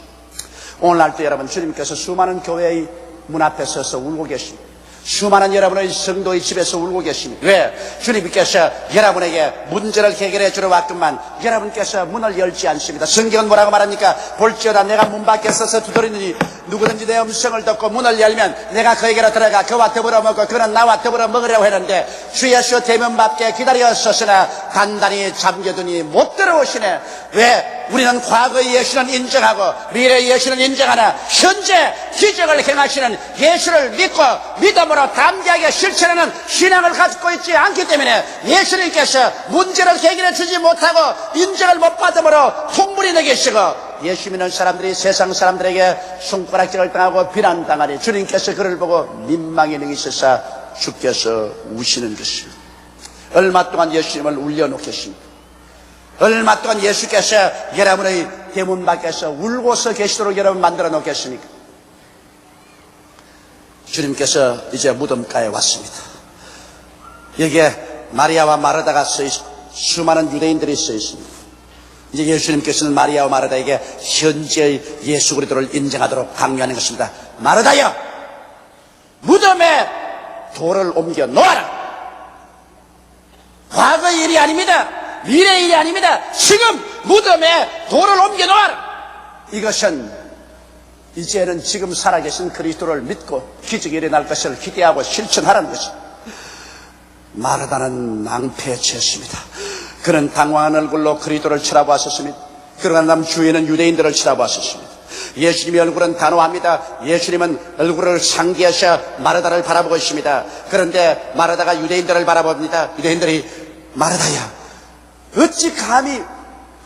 오늘날도 여러분, 주님께서 수많은 교회의 문 앞에 서서 울고 계십니다. 수많은 여러분의 성도의 집에서 울고 계십니다. 왜? 주님께서 여러분에게 문제를 해결해 주러 왔건만 여러분께서 문을 열지 않습니다. 성경은 뭐라고 말합니까? 볼지어다 내가 문 밖에 서서 두드리느니 누구든지 내 음성을 듣고 문을 열면 내가 그에게로 들어가 그와 더불어 먹고 그는 나와 더불어 먹으려고 했는데 주 예수 대문 밖에 기다려 섰으나 단단히 잠겨두니 못 들어오시네. 왜? 우리는 과거의 예수는 인정하고 미래의 예수는 인정하나 현재 기적을 행하시는 예수를 믿고 믿음으로 담대하게 실천하는 신앙을 가지고 있지 않기 때문에 예수님께서 문제를 해결해 주지 못하고 인정을 못 받음으로 통분이 되게 계시고 예수 믿는 사람들이 세상 사람들에게 손가락질을 당하고 비난당하니 주님께서 그를 보고 민망히 능히셔서 주께서 우시는 것입니다. 얼마 동안 예수님을 울려놓겠습니까? 얼마 동안 예수께서 여러분의 대문 밖에서 울고서 계시도록 여러분 만들어 놓겠습니까? 주님께서 이제 무덤가에 왔습니다. 여기에 마리아와 마르다가 서 있고 수많은 유대인들이 서 있습니다. 이제 예수님께서는 마리아와 마르다에게 현재의 예수 그리스도를 인정하도록 강요하는 것입니다. 마르다여, 무덤에 돌을 옮겨 놓아라. 과거의 일이 아닙니다. 미래의 일이 아닙니다. 지금 무덤에 돌을 옮겨 놓아라. 이것은 이제는 지금 살아계신 그리스도를 믿고 기적이 일어날 것을 기대하고 실천하라는 것입니다. 마르다는 낭패에 처했습니다. 그는 당황한 얼굴로 그리스도를 쳐다보았습니다. 그러나 남 주위에는 유대인들을 쳐다보았습니다. 예수님의 얼굴은 단호합니다. 예수님은 얼굴을 상기하셔 마르다를 바라보고 있습니다. 그런데 마르다가 유대인들을 바라봅니다. 유대인들이 마르다야, 어찌 감히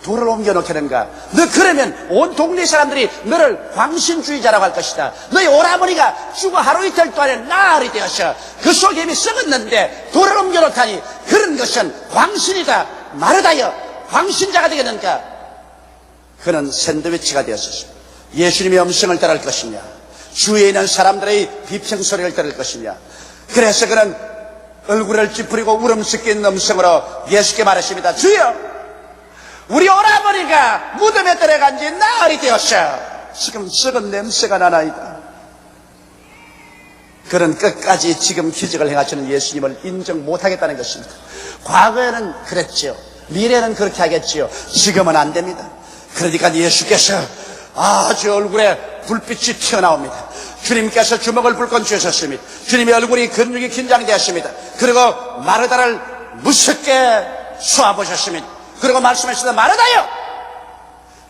돌을 옮겨놓겠는가? 너 그러면 온 동네 사람들이 너를 광신주의자라고 할 것이다. 너희 오라버니가 죽어 하루 이틀 동안에 나으리 되었어. 그 속에 이미 썩었는데 돌을 옮겨놓다니 그런 것은 광신이다. 마르다여, 광신자가 되겠는가? 그는 샌드위치가 되었습니다. 예수님의 음성을 따를 것이냐, 주위에 있는 사람들의 비평소리를 들을 것이냐. 그래서 그는 얼굴을 찌푸리고 울음 섞인 음성으로 예수께 말했습니다. 주여, 우리 오라버니가 무덤에 들어간 지 나흘이 되었어. 지금 썩은 냄새가 나나이다. 그는 끝까지 지금 기적을 행하시는 예수님을 인정 못하겠다는 것입니다. 과거에는 그랬지요. 미래는 그렇게 하겠지요. 지금은 안 됩니다. 그러니까 예수께서 저 얼굴에 불빛이 튀어나옵니다. 주님께서 주먹을 불끈 쥐셨습니다. 주님의 얼굴이 근육이 긴장되었습니다. 그리고 마르다를 무섭게 쏘아보셨습니다. 그리고 말씀하시다, 마르다요,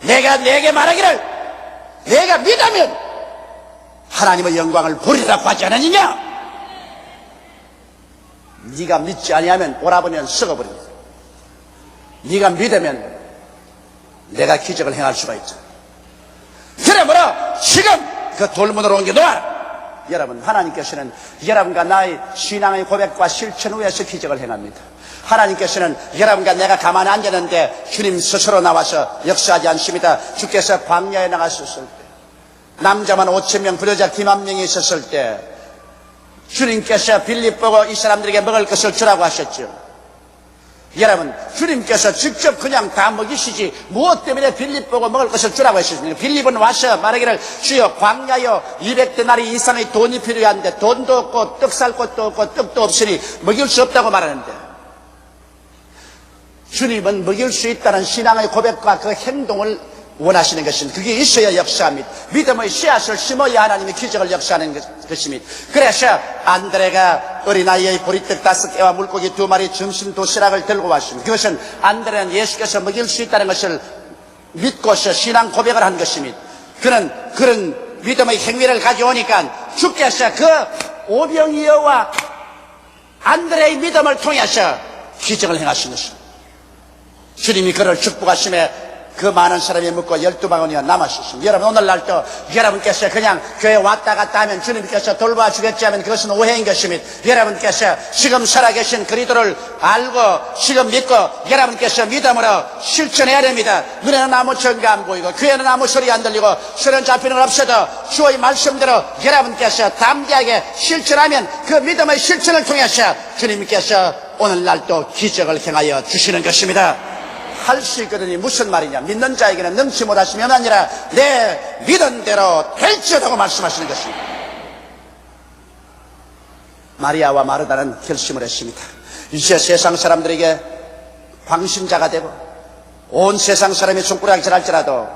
내가 네게 말하기를 내가 믿으면 하나님의 영광을 보리라고 하지 않았느냐? 네가 믿지 아니하면 오라버니는 썩어버립니다. 네가 믿으면 내가 기적을 행할 수가 있죠. 그러므로 지금 그 돌문으로 옮겨놓아. 여러분, 하나님께서는 여러분과 나의 신앙의 고백과 실천 위에서 기적을 행합니다. 하나님께서는 여러분과 내가 가만히 앉았는데 주님 스스로 나와서 역사하지 않습니다. 주께서 광야에 나갔었을 때, 남자만 5,000명, 부여자 김한 명이 있었을 때 주님께서 빌립 보고 이 사람들에게 먹을 것을 주라고 하셨죠. 여러분, 주님께서 직접 그냥 다 먹이시지 무엇 때문에 빌립 보고 먹을 것을 주라고 하셨습니까? 빌립은 와서 말하기를, 주여, 광야여 200데나리 이상의 돈이 필요한데 돈도 없고 떡 살 것도 없고 떡도 없으니 먹일 수 없다고 말하는데, 주님은 먹일 수 있다는 신앙의 고백과 그 행동을 원하시는 것입니다. 그게 있어야 역사합니다. 믿음의 씨앗을 심어야 하나님이 기적을 역사하는 것입니다. 그래서 안드레가 어린아이의 보리떡 5개와 물고기 2마리 점심 도시락을 들고 왔습니다. 그것은 안드레는 예수께서 먹일 수 있다는 것을 믿고서 신앙 고백을 한 것입니다. 그는 그런 믿음의 행위를 가져오니까 주께서 그 오병이어와 안드레의 믿음을 통해서 기적을 행하신 것입니다. 주님이 그를 축복하심에 그 많은 사람이 묻고 12바구니가 남았었습니다. 여러분, 오늘날도 여러분께서 그냥 교회 왔다 갔다 하면 주님께서 돌봐주겠지 하면 그것은 오해인 것입니다. 여러분께서 지금 살아계신 그리스도를 알고 지금 믿고 여러분께서 믿음으로 실천해야 됩니다. 눈에는 아무 증거 안 보이고 귀에는 아무 소리 안 들리고 손은 잡히는 건 없어도 주의 말씀대로 여러분께서 담대하게 실천하면 그 믿음의 실천을 통해서 주님께서 오늘날도 기적을 행하여 주시는 것입니다. 할 수 있거든요. 무슨 말이냐? 믿는 자에게는 능치 못하시면 아니라 내 믿은 대로 될지어다고 말씀하시는 것입니다. 마리아와 마르다는 결심을 했습니다. 이제 세상 사람들에게 광신자가 되고 온 세상 사람이 손가락질 할지라도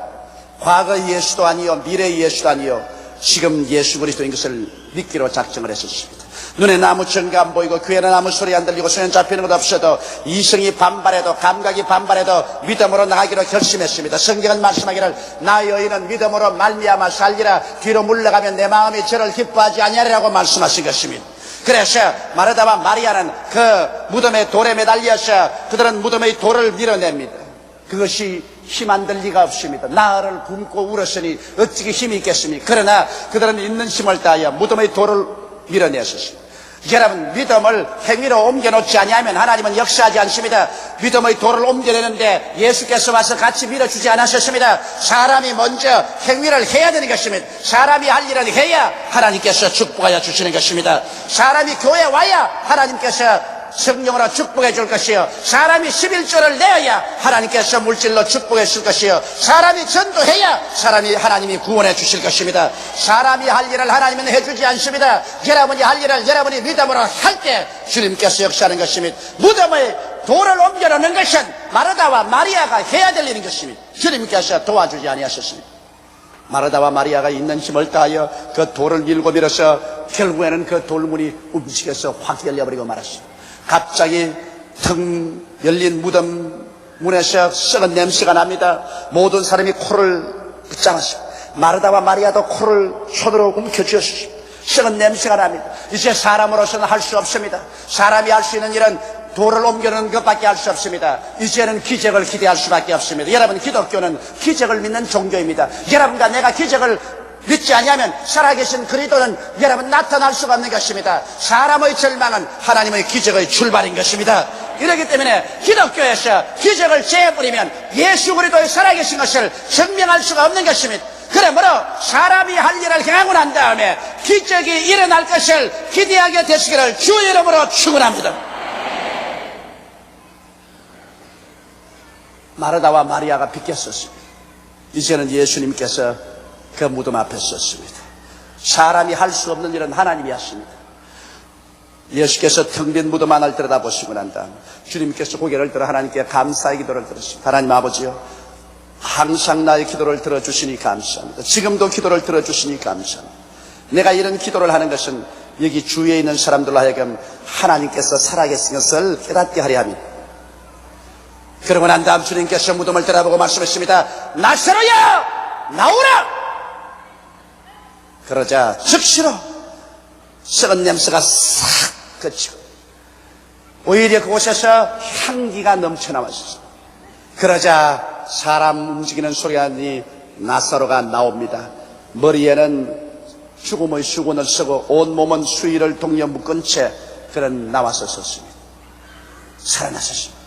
과거의 예수도 아니요 미래의 예수도 아니요 지금 예수 그리스도인 것을 믿기로 작정을 했었습니다. 눈에는 아무 증거 안 보이고 귀에는 아무 소리 안 들리고 손에 잡히는 것 없어도 이성이 반발해도 감각이 반발해도 믿음으로 나가기로 결심했습니다. 성경은 말씀하기를 나의 의인은 믿음으로 말미암아 살리라. 뒤로 물러가면 내 마음이 저를 기뻐하지 아니하리라고 말씀하신 것입니다. 그래서 마르다와 마리아는 그 무덤의 돌에 매달려서 그들은 무덤의 돌을 밀어냅니다. 그것이 힘 안 들 리가 없습니다. 나를 굶고 울었으니 어찌게 힘이 있겠습니까? 그러나 그들은 있는 힘을 다하여 무덤의 돌을 밀어냈었습니다. 여러분, 믿음을 행위로 옮겨놓지 아니하면 하나님은 역사하지 않습니다. 믿음의 돌을 옮겨내는데 예수께서 와서 같이 밀어주지 않으셨습니다. 사람이 먼저 행위를 해야 되는 것입니다. 사람이 할 일은 해야 하나님께서 축복하여 주시는 것입니다. 사람이 교회에 와야 하나님께서 성령으로 축복해 줄 것이요, 사람이 11조를 내어야 하나님께서 물질로 축복해 줄 것이요, 사람이 전도해야 하나님이 구원해 주실 것입니다. 사람이 할 일을 하나님은 해주지 않습니다. 여러분이 할 일을 여러분이 믿음으로 할 때 주님께서 역사하는 것입니다. 무덤의 돌을 옮겨놓는 것은 마르다와 마리아가 해야 될 일인 것입니다. 주님께서 도와주지 아니하셨습니다. 마르다와 마리아가 있는 힘을 다하여 그 돌을 밀고 밀어서 결국에는 그 돌문이 움직여서 확 열려버리고 말았습니다. 갑자기 腾열린 무덤 문에서 썩은 냄새가 납니다. 모든 사람이 코를 붙잡았습니다. 마르다와 마리아도 코를 손으로 움켜쥐었습니다. 썩은 냄새가 납니다. 이제 사람으로서는 할 수 없습니다. 사람이 할 수 있는 일은 돌을 옮겨놓는 것밖에 할 수 없습니다. 이제는 기적을 기대할 수밖에 없습니다. 여러분, 기독교는 기적을 믿는 종교입니다. 여러분과 내가 기적을 믿지 아니하면 살아계신 그리스도는 여러분 나타날 수가 없는 것입니다. 사람의 절망은 하나님의 기적의 출발인 것입니다. 이렇기 때문에 기독교에서 기적을 재부리면 예수 그리스도의 살아계신 것을 증명할 수가 없는 것입니다. 그러므로 사람이 할 일을 행하고 난 다음에 기적이 일어날 것을 기대하게 되시기를 주의 이름으로 축원합니다. 마르다와 마리아가 비켰었습니다. 이제는 예수님께서 그 무덤 앞에 섰습니다. 사람이 할 수 없는 일은 하나님이 하십니다. 예수께서 텅 빈 무덤 안을 들여다보시고 난 다음 주님께서 고개를 들어 하나님께 감사의 기도를 들으십니다. 하나님 아버지요, 항상 나의 기도를 들어주시니 감사합니다. 지금도 기도를 들어주시니 감사합니다. 내가 이런 기도를 하는 것은 여기 주위에 있는 사람들로 하여금 하나님께서 살아계신 것을 깨닫게 하려 합니다. 그러고 난 다음 주님께서 무덤을 들여다보고 말씀했습니다. 나사로야, 나오라! 그러자 즉시로 썩은 냄새가 싹 그치고 오히려 그곳에서 향기가 넘쳐나왔습니다. 그러자 사람 움직이는 소리가 나니 나사로가 나옵니다. 머리에는 죽음의 수건을 쓰고 온몸은 수의를 동여 묶은 채 그는 나와서 섰습니다. 살아났었습니다.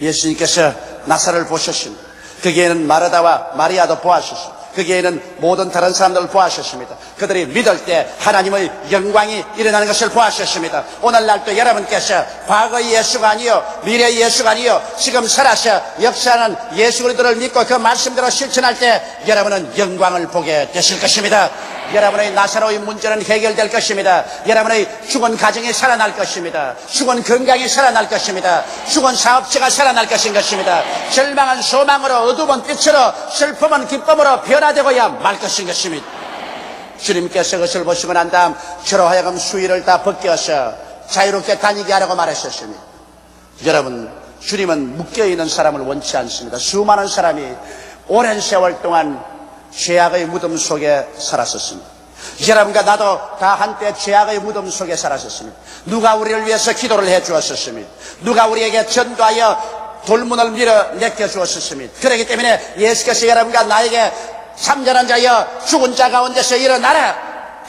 예수님께서 나사로를 보셨습니다. 거기에는 마르다와 마리아도 보았습니다. 거기에는 모든 다른 사람들을 보았습니다. 그들이 믿을 때 하나님의 영광이 일어나는 것을 보았습니다. 오늘날도 여러분께서 과거의 예수가 아니요 미래의 예수가 아니요 지금 살아서 역사하는 예수 그리스도를 믿고 그 말씀대로 실천할 때 여러분은 영광을 보게 되실 것입니다. 여러분의 나사로의 문제는 해결될 것입니다. 여러분의 죽은 가정이 살아날 것입니다. 죽은 건강이 살아날 것입니다. 죽은 사업체가 살아날 것입니다. 절망은 소망으로, 어두운 빛으로, 슬픔은 기쁨으로 변화되고야 말 것입니다. 주님께서 그것을 보시고 난 다음 저로 하여금 수의를 다 벗겨서 자유롭게 다니게 하라고 말하셨습니다. 여러분, 주님은 묶여있는 사람을 원치 않습니다. 수많은 사람이 오랜 세월 동안 죄악의 무덤 속에 살았었습니다. 여러분과 나도 다 한때 죄악의 무덤 속에 살았었습니다. 누가 우리를 위해서 기도를 해 주었었습니다. 누가 우리에게 전도하여 돌문을 밀어 내겨 주었습니다. 그렇기 때문에 예수께서 여러분과 나에게 잠자는 자여 죽은 자 가운데서 일어나라,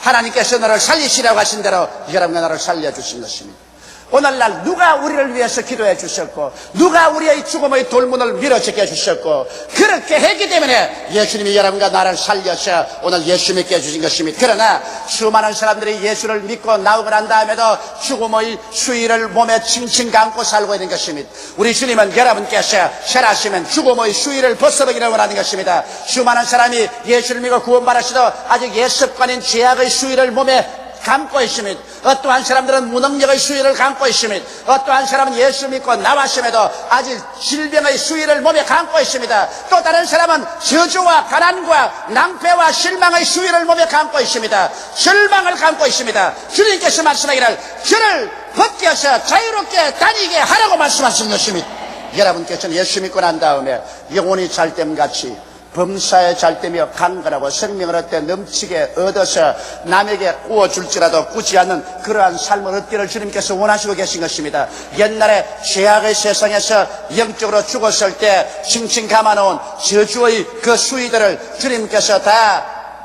하나님께서 너를 살리시라고 하신 대로 여러분과 나를 살려주신 것입니다. 오늘날 누가 우리를 위해서 기도해 주셨고, 누가 우리의 죽음의 돌문을 밀어 제껴 주셨고, 그렇게 했기 때문에 예수님이 여러분과 나를 살려서 오늘 예수 믿게 해주신 것입니다. 그러나 수많은 사람들이 예수를 믿고 나오고 난 다음에도 죽음의 수위를 몸에 칭칭 감고 살고 있는 것입니다. 우리 주님은 여러분께서 살아시면 죽음의 수위를 벗어버리기를 원하는 것입니다. 수많은 사람이 예수를 믿고 구원받으시도 아직 옛습관인 죄악의 수위를 몸에 감고 있습니다. 어떠한 사람들은 무능력의 수위를 감고 있습니다. 어떠한 사람은 예수 믿고 나왔음에도 아직 질병의 수위를 몸에 감고 있습니다. 또 다른 사람은 저주와 가난과 낭패와 실망의 수위를 몸에 감고 있습니다. 절망을 감고 있습니다. 주님께서 말씀하기를 저를 벗겨서 자유롭게 다니게 하라고 말씀하신 것입니다. 여러분께서는 예수 믿고 난 다음에 영혼이 잘됨같이 범사에 잘되며 강건하고 생명을 얻되 넘치게 얻어서 남에게 구워줄지라도 꾸지 않는 그러한 삶을 얻기를 주님께서 원하시고 계신 것입니다. 옛날에 죄악의 세상에서 영적으로 죽었을 때 칭칭 감아놓은 저주의 그 수위들을 주님께서 다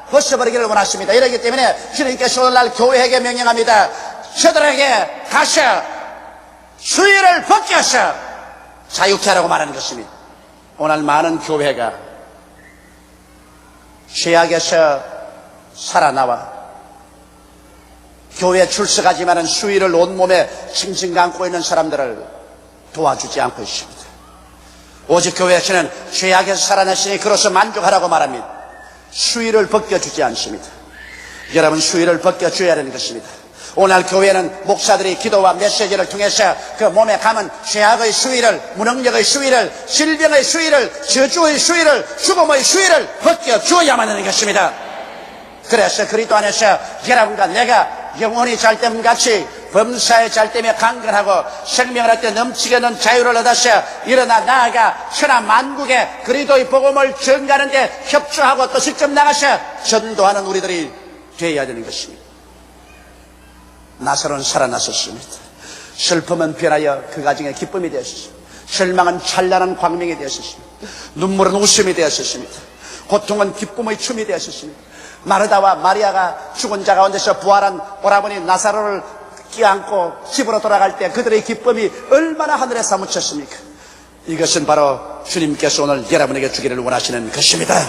벗어버리기를 원하십니다. 이렇기 때문에 주님께서 오늘날 교회에게 명령합니다. 저들에게 가서 수위를 벗겨서 자유케 하라고 말하는 것입니다. 오늘 많은 교회가 죄악에서 살아나와 교회에 출석하지만은 수위를 온몸에 칭칭 감고 있는 사람들을 도와주지 않고 있습니다. 오직 교회에서는 죄악에서 살아났으니 그로서 만족하라고 말합니다. 수위를 벗겨주지 않습니다. 여러분, 수위를 벗겨줘야 하는 것입니다. 오늘 교회는 목사들이 기도와 메시지를 통해서 그 몸에 감은 죄악의 수위를, 무능력의 수위를, 질병의 수위를, 저주의 수위를, 죽음의 수위를 벗겨주어야만 하는 것입니다. 그래서 그리스도 안에서 여러분과 내가 영혼이 잘됨같이 범사에 잘되며 강건하고 생명을 얻되 넘치게 하는 자유를 얻어서 일어나 나아가 천하 만국에 그리스도의 복음을 전가하는 데 협조하고 또 직접 나가서 전도하는 우리들이 되어야 되는 것입니다. 나사로는 살아났었습니다. 슬픔은 변하여 그 가정에 기쁨이 되었습니다. 절망은 찬란한 광명이 되었습니다. 눈물은 웃음이 되었습니다. 고통은 기쁨의 춤이 되었습니다. 마르다와 마리아가 죽은 자 가운데서 부활한 오라버니 나사로를 끼안고 집으로 돌아갈 때 그들의 기쁨이 얼마나 하늘에 사무쳤습니까? 이것은 바로 주님께서 오늘 여러분에게 주기를 원하시는 것입니다.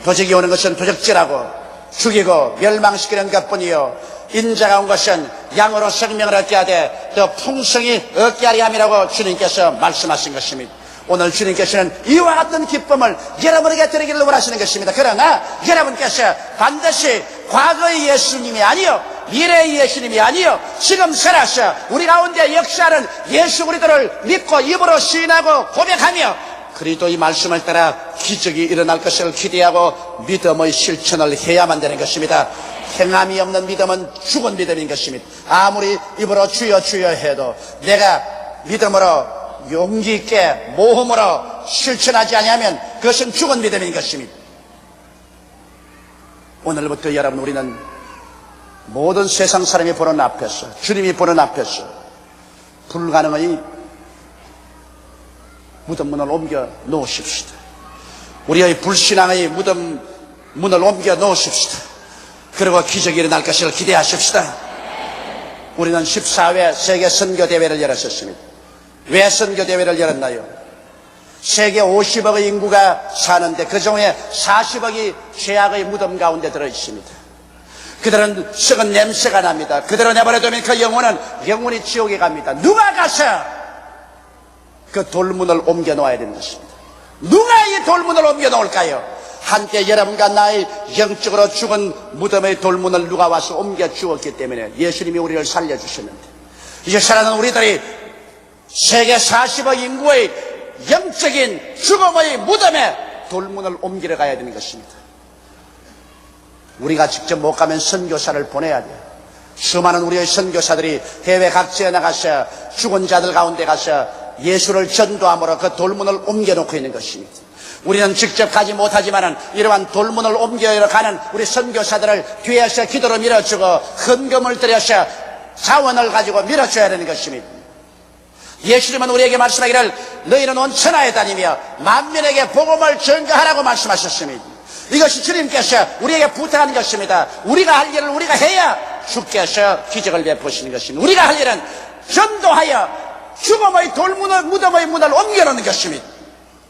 도적이 오는 것은 도적질하고 죽이고 멸망시키는 것뿐이요, 인자가 온 것은 양으로 생명을 얻게 하되 또 풍성히 얻게 하려 함이라고 주님께서 말씀하신 것입니다. 오늘 주님께서는 이와 같은 기쁨을 여러분에게 드리기를 원하시는 것입니다. 그러나 여러분께서 반드시 과거의 예수님이 아니요, 미래의 예수님이 아니요, 지금 살아서 우리 가운데 역사하는 예수 그리스도를 믿고 입으로 시인하고 고백하며 그리스도의 말씀을 따라 기적이 일어날 것을 기대하고 믿음의 실천을 해야만 되는 것입니다. 행함이 없는 믿음은 죽은 믿음인 것입니다. 아무리 입으로 주여 주여 해도 내가 믿음으로 용기 있게 모험으로 실천하지 아니하면 그것은 죽은 믿음인 것입니다. 오늘부터 여러분, 우리는 모든 세상 사람이 보는 앞에서, 주님이 보는 앞에서 불가능의 무덤 문을 옮겨 놓으십시다. 우리의 불신앙의 무덤 문을 옮겨 놓으십시다. 그리고 기적이 일어날 것을 기대하십시다. 우리는 14회 세계 선교대회를 열었었습니다. 왜 선교대회를 열었나요? 세계 50억의 인구가 사는데 그 중에 40억이 죄악의 무덤 가운데 들어있습니다. 그들은 썩은 냄새가 납니다. 그대로 내버려두면 그 영혼이 지옥에 갑니다. 누가 가서 그 돌문을 옮겨 놓아야 되는 것입니다. 누가 이 돌문을 옮겨 놓을까요? 한때 여러분과 나의 영적으로 죽은 무덤의 돌문을 누가 와서 옮겨 주었기 때문에 예수님이 우리를 살려주셨는데, 이제 살아난 우리들이 세계 40억 인구의 영적인 죽음의 무덤에 돌문을 옮기러 가야 되는 것입니다. 우리가 직접 못 가면 선교사를 보내야 돼요. 수많은 우리의 선교사들이 해외 각지에 나가서 죽은 자들 가운데 가서 예수를 전도함으로 그 돌문을 옮겨놓고 있는 것입니다. 우리는 직접 가지 못하지만은 이러한 돌문을 옮겨러 가는 우리 선교사들을 뒤에서 기도로 밀어주고 헌금을 들여서 자원을 가지고 밀어줘야 되는 것입니다. 예수님은 우리에게 말씀하기를 너희는 온 천하에 다니며 만민에게 복음을 전가하라고 말씀하셨습니다. 이것이 주님께서 우리에게 부탁하는 것입니다. 우리가 할 일을 우리가 해야 주께서 기적을 베푸시는 것입니다. 우리가 할 일은 전도하여 죽음의 무덤의 문을 옮겨놓는 것입니다.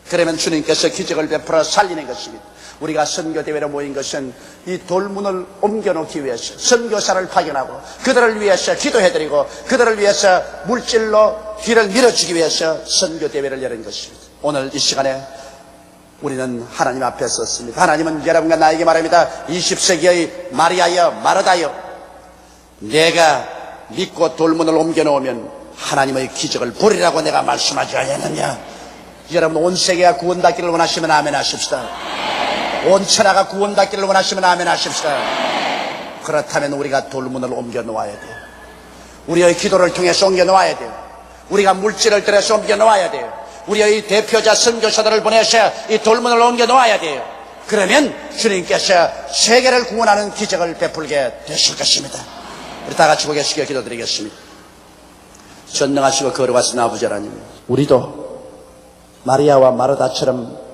그러면 주님께서 기적을 베풀어 살리는 것입니다. 우리가 선교대회로 모인 것은 이 돌문을 옮겨놓기 위해서 선교사를 파견하고 그들을 위해서 기도해드리고 그들을 위해서 물질로 길을 밀어주기 위해서 선교대회를 열은 것입니다. 오늘 이 시간에 우리는 하나님 앞에 섰습니다. 하나님은 여러분과 나에게 말합니다. 20세기의 마리아여 마르다여, 내가 믿고 돌문을 옮겨놓으면 하나님의 기적을 보리라고 내가 말씀하지 않았느냐. 여러분, 온 세계가 구원받기를 원하시면 아멘 하십시다. 온 천하가 구원받기를 원하시면 아멘 하십시다. 그렇다면 우리가 돌문을 옮겨 놓아야 돼요. 우리의 기도를 통해서 옮겨 놓아야 돼요. 우리가 물질을 들여서 옮겨 놓아야 돼요. 우리의 대표자 선교사들을 보내서 이 돌문을 옮겨 놓아야 돼요. 그러면 주님께서 세계를 구원하는 기적을 베풀게 되실 것입니다. 우리 다 같이 고개 숙여 기도드리겠습니다. 전능하시고 거룩하신 아버지 하나님, 우리도 마리아와 마르다처럼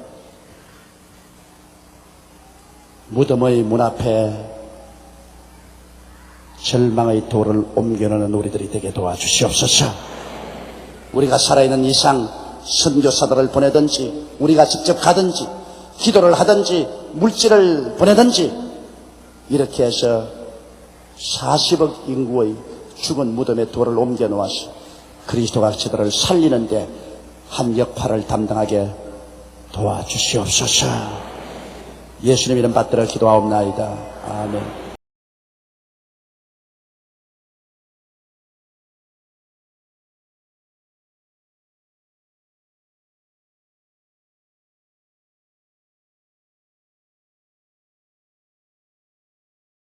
무덤의 문 앞에 절망의 돌을 옮겨놓는 우리들이 되게 도와주시옵소서. 우리가 살아있는 이상 선교사들을 보내든지 우리가 직접 가든지 기도를 하든지 물질을 보내든지 이렇게 해서 40억 인구의 죽은 무덤에 돌을 옮겨놓아서 그리스도가 저들을 살리는데 한 역할을 담당하게 도와주시옵소서. 예수님 이름 받들어 기도하옵나이다. 아멘.